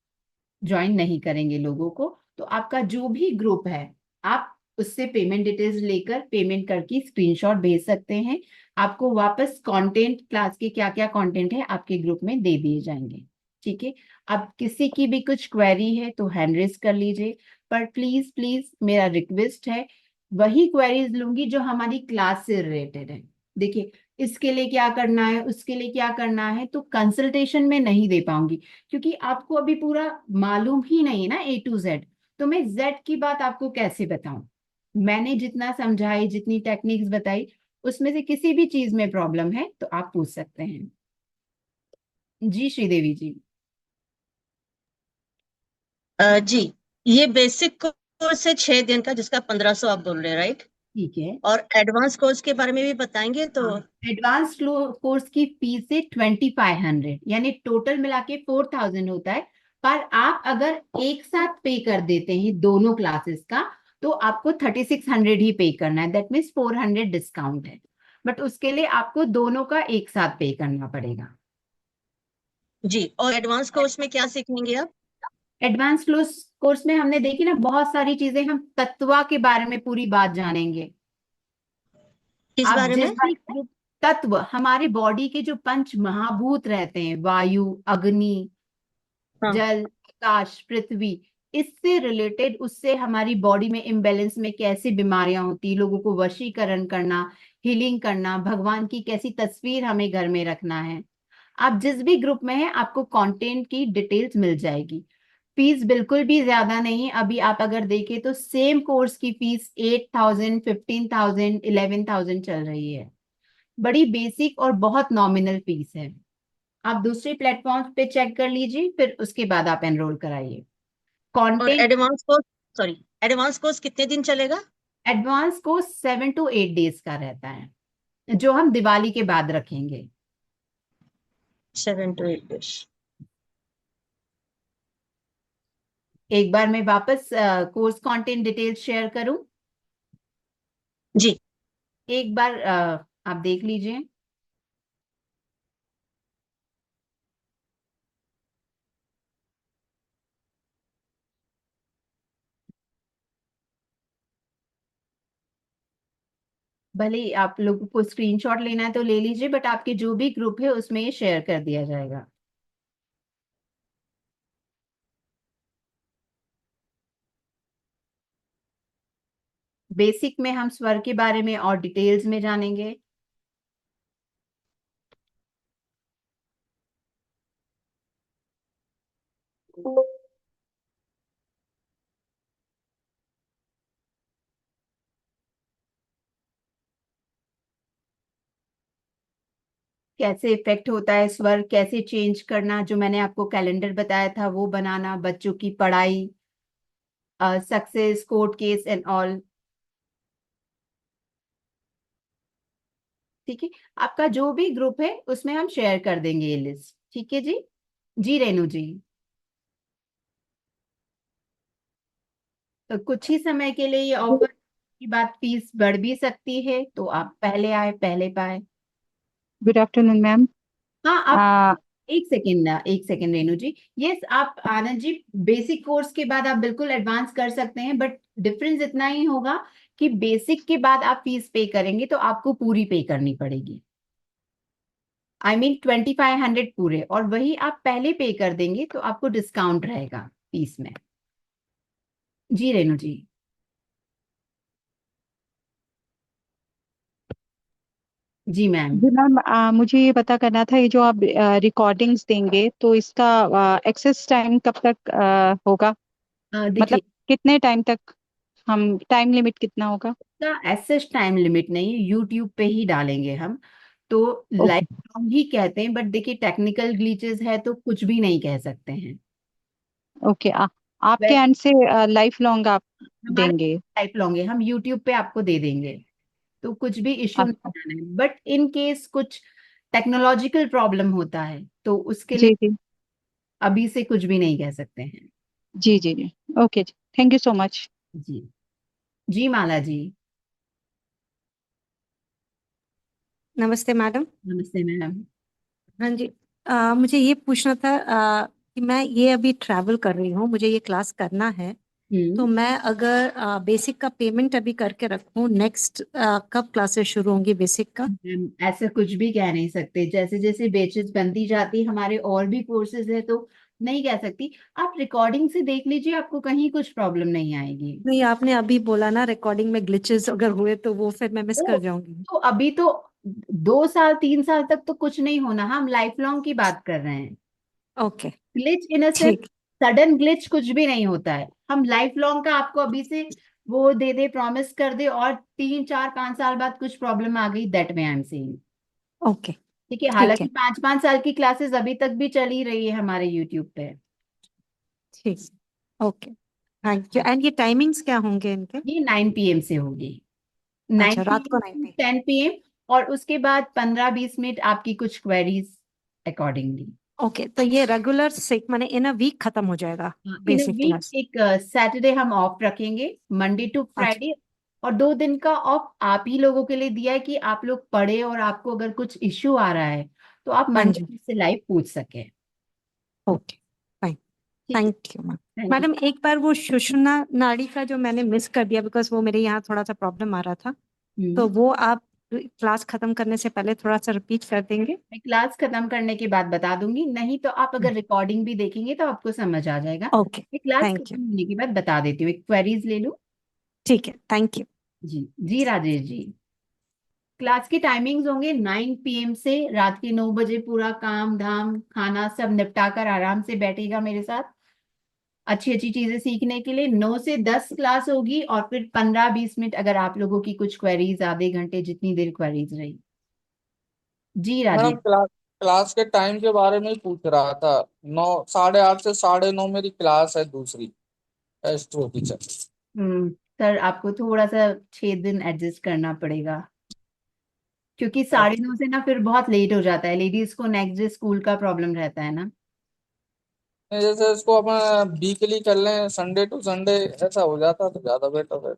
ज्वाइन नहीं करेंगे लोगों को। तो आपका जो भी ग्रुप है आप उससे पेमेंट डिटेल्स लेकर पेमेंट करके स्क्रीनशॉट भेज सकते हैं। आपको वापस कंटेंट, क्लास के क्या क्या कंटेंट है आपके ग्रुप में दे दिए जाएंगे। ठीक है। अब किसी की भी कुछ क्वेरी है तो हैंड रेज कर लीजिए, पर प्लीज प्लीज मेरा रिक्वेस्ट है वही क्वेरीज लूंगी जो हमारी क्लास से रिलेटेड है। देखिए, इसके लिए क्या करना है, उसके लिए क्या करना है, तो कंसल्टेशन में नहीं दे पाऊंगी क्योंकि आपको अभी पूरा मालूम ही नहीं है ना A to Z। तो मैं Z की बात आपको कैसे बताऊं। मैंने जितना समझाई, जितनी टेक्निक्स बताई, उसमें से किसी भी चीज में प्रॉब्लम है तो आप पूछ सकते हैं। जी श्रीदेवी जी। जी, ये बेसिक कोर्स है 6 दिन का जिसका 1500 आप बोल रहे हैं, राइट? ठीक है। और एडवांस कोर्स के बारे में भी बताएंगे तो? एडवांस कोर्स की फीस है 2500, यानी टोटल मिला के 4000 होता है। पर आप अगर एक साथ पे कर देते हैं दोनों क्लासेस का तो आपको 3600 ही पे करना है, दैट मीन्स 400 डिस्काउंट है। बट उसके लिए आपको दोनों का एक साथ पे करना पड़ेगा। जी। और एडवांस कोर्स में क्या सीखेंगे आप? एडवांस कोर्स में हमने देखी ना बहुत सारी चीजें, हम तत्वा के बारे में पूरी बात जानेंगे। किस आप बारे जिस में? भी तत्व हमारे बॉडी के जो पंच महाभूत रहते हैं, वायु, अग्नि, हाँ। जल, आकाश, पृथ्वी, इससे रिलेटेड, उससे हमारी बॉडी में इम्बेलेंस में कैसी बीमारियां होती, लोगों को वशीकरण करना, हीलिंग करना, भगवान की कैसी तस्वीर हमें घर में रखना है। आप जिस भी ग्रुप में हैं आपको कंटेंट की डिटेल्स मिल जाएगी। फीस बिल्कुल भी ज्यादा नहीं। अभी आप अगर देखें तो सेम कोर्स की फीस 8,000, 15,000, 11,000 चल रही है। बड़ी बेसिक और बहुत नॉमिनल फीस है। आप दूसरे प्लेटफॉर्म पे चेक कर लीजिए, फिर उसके बाद आप एनरोल कराइए। और कंटेंट एडवांस कोर्स कितने दिन चलेगा? एडवांस को 7 to 8 डेज का रहता है, जो हम दिवाली के बाद रखेंगे। 7 to 8 days। एक बार मैं वापस कोर्स कंटेंट डिटेल्स शेयर करूं। जी। एक बार आप देख लीजिए। भले ही आप लोगों को स्क्रीनशॉट लेना है तो ले लीजिए, बट आपके जो भी ग्रुप है उसमें ये शेयर कर दिया जाएगा। बेसिक में हम स्वर के बारे में और डिटेल्स में जानेंगे। कैसे इफेक्ट होता है स्वर, कैसे चेंज करना, जो मैंने आपको कैलेंडर बताया था वो बनाना, बच्चों की पढ़ाई, success, court case and all. ठीक है, आपका जो भी ग्रुप है उसमें हम शेयर कर देंगे ये लिस्ट। ठीक है जी। जी रेनू जी। तो कुछ ही समय के लिए ये ऑफर की बात, फीस बढ़ भी सकती है, तो आप पहले आए पहले पाए। Good afternoon ma'am. हाँ, आप एक सेकेंड रेनू जी। यस, आप आनंद जी, बेसिक कोर्स के बाद आप बिल्कुल एडवांस कर सकते हैं, बट डिफरेंस इतना ही होगा कि बेसिक के बाद आप फीस पे करेंगे तो आपको पूरी पे करनी पड़ेगी। आई मीन 2,500 पूरे, और वही आप पहले पे कर देंगे तो आपको डिस्काउंट रहेगा फीस में। जी रेनू जी। जी मैम। जी मैम, मुझे ये पता करना था, ये जो आप रिकॉर्डिंग्स देंगे तो इसका एक्सेस टाइम कब तक होगा? मतलब देखिए, कितने टाइम तक, हम टाइम लिमिट कितना होगा? इसका एसेस टाइम लिमिट नहीं है, यूट्यूब पे ही डालेंगे हम। तो ओके। लाइफ लॉन्ग ही कहते हैं, बट देखिए टेक्निकल ग्लिचेस है तो कुछ भी नहीं कह सकते हैं। ओके, आपके वैसे एंड से लाइफ लॉन्ग आप हमारे देंगे? लाइफ लॉन्ग है, हम यूट्यूब पे आपको दे देंगे, तो कुछ भी इश्यू नहीं अच्छा। आना है। बट इन केस कुछ टेक्नोलॉजिकल प्रॉब्लम होता है तो उसके लिए जी जी। अभी से कुछ भी नहीं कह सकते हैं। जी जी जी। ओके जी, थैंक यू सो मच। जी। जी माला जी। नमस्ते मैडम। नमस्ते मैम। हाँ जी। मुझे ये पूछना था कि मैं ये अभी ट्रैवल कर रही हूँ, मुझे ये क्लास करना है। तो मैं अगर बेसिक का पेमेंट अभी करके रखूँ, नेक्स्ट कब क्लासेस शुरू होंगी बेसिक का? मैम ऐसा कुछ भी कह नहीं सकते, जैसे जैसे बेचेस बनती जाती, हमारे और भी कोर्सेज है तो नहीं कह सकती। आप रिकॉर्डिंग से देख लीजिए, आपको कहीं कुछ प्रॉब्लम नहीं आएगी। नहीं, आपने अभी बोला ना रिकॉर्डिंग में ग्लिचेस अगर हुए तो वो फिर मैं मिस तो कर जाऊंगी। तो अभी तो 2 साल 3 साल तक तो कुछ नहीं होना, हम लाइफ लॉन्ग की बात कर रहे हैं। Okay. Glitch in a sense, ठीक। सडन ग्लिच कुछ भी नहीं होता है। हम लाइफ लॉन्ग का आपको अभी से वो दे दे, प्रॉमिस कर दे, और 3 4 5 साल बाद कुछ प्रॉब्लम आ गई, दैट में आई एम सेइंग। ओके। ठीक है, ठीक हालांकि है। 5 5 साल की क्लासेस अभी तक भी चल ही रही है हमारे यूट्यूब पे। ठीक। Okay, thank you. एंड ये टाइमिंग्स क्या होंगे इनके? ये 9 PM से होगी, नाइन अच्छा, पी रात को एम 9 टू पे। 10 PM। और उसके बाद 15 20 मिनट आपकी कुछ क्वेरीज अकॉर्डिंगली। ओके, तो ये रेगुलर से माने इन अ वीक खत्म हो जाएगा इन अ बेसिक वीक क्लास? एक सैटरडे हम ऑफ रखेंगे, मंडे टू अच्छा। फ्राइडे और 2 दिन का ऑफ आप ही लोगों के लिए दिया है कि आप लोग पढ़े, और आपको अगर कुछ इश्यू आ रहा है तो आप हाँ मंडे जी, से लाइव पूछ सके। ओके, फाइन, ठीक है। Thank you ma'am. Thank you. Madam एक बार वो सुषुम्ना नाड़ी का जो मैंने मिस कर दिया, बिकॉज वो मेरे यहाँ थोड़ा सा प्रॉब्लम आ रहा था, तो वो आप क्लास खत्म करने से पहले थोड़ा सा रिपीट कर देंगे? मैं क्लास खत्म करने के बाद बता दूंगी, नहीं तो आप अगर रिकॉर्डिंग भी देखेंगे तो आपको समझ आ जाएगा। ओके, मैं क्लास थैंक यू। खत्म होने के बाद बता देती हूँ, एक क्वेरीज ले लूँ। ठीक है, थैंक यू। जी जी राजेश जी। क्लास की टाइमिंग्स होंगे 9 PM से रात के 9 बजे। पूरा काम धाम खाना सब निपटा कर आराम से बैठेगा मेरे साथ अच्छी अच्छी चीजें सीखने के लिए। 9 से 10 क्लास होगी, और फिर 15-20 मिनट अगर आप लोगों की कुछ क्वेरीज, आधे घंटे जितनी देर क्वेरीज रही। जी मैडम राजेश। क्लास क्लास के टाइम के बारे में ही पूछ रहा था। 9, 8:30 से 9:30 मेरी क्लास है दूसरी, एस्ट्रो टीचर। सर आपको थोड़ा सा 6 दिन एडजस्ट करना पड़ेगा, क्योंकि 9:30 से ना फिर बहुत लेट हो जाता है, लेडीज को नेक्स्ट डे स्कूल का प्रॉब्लम रहता है ना। जैसे इसको अपन वीकली कर लें, संडे टू संडे, ऐसा हो जाता तो ज्यादा बेटर है।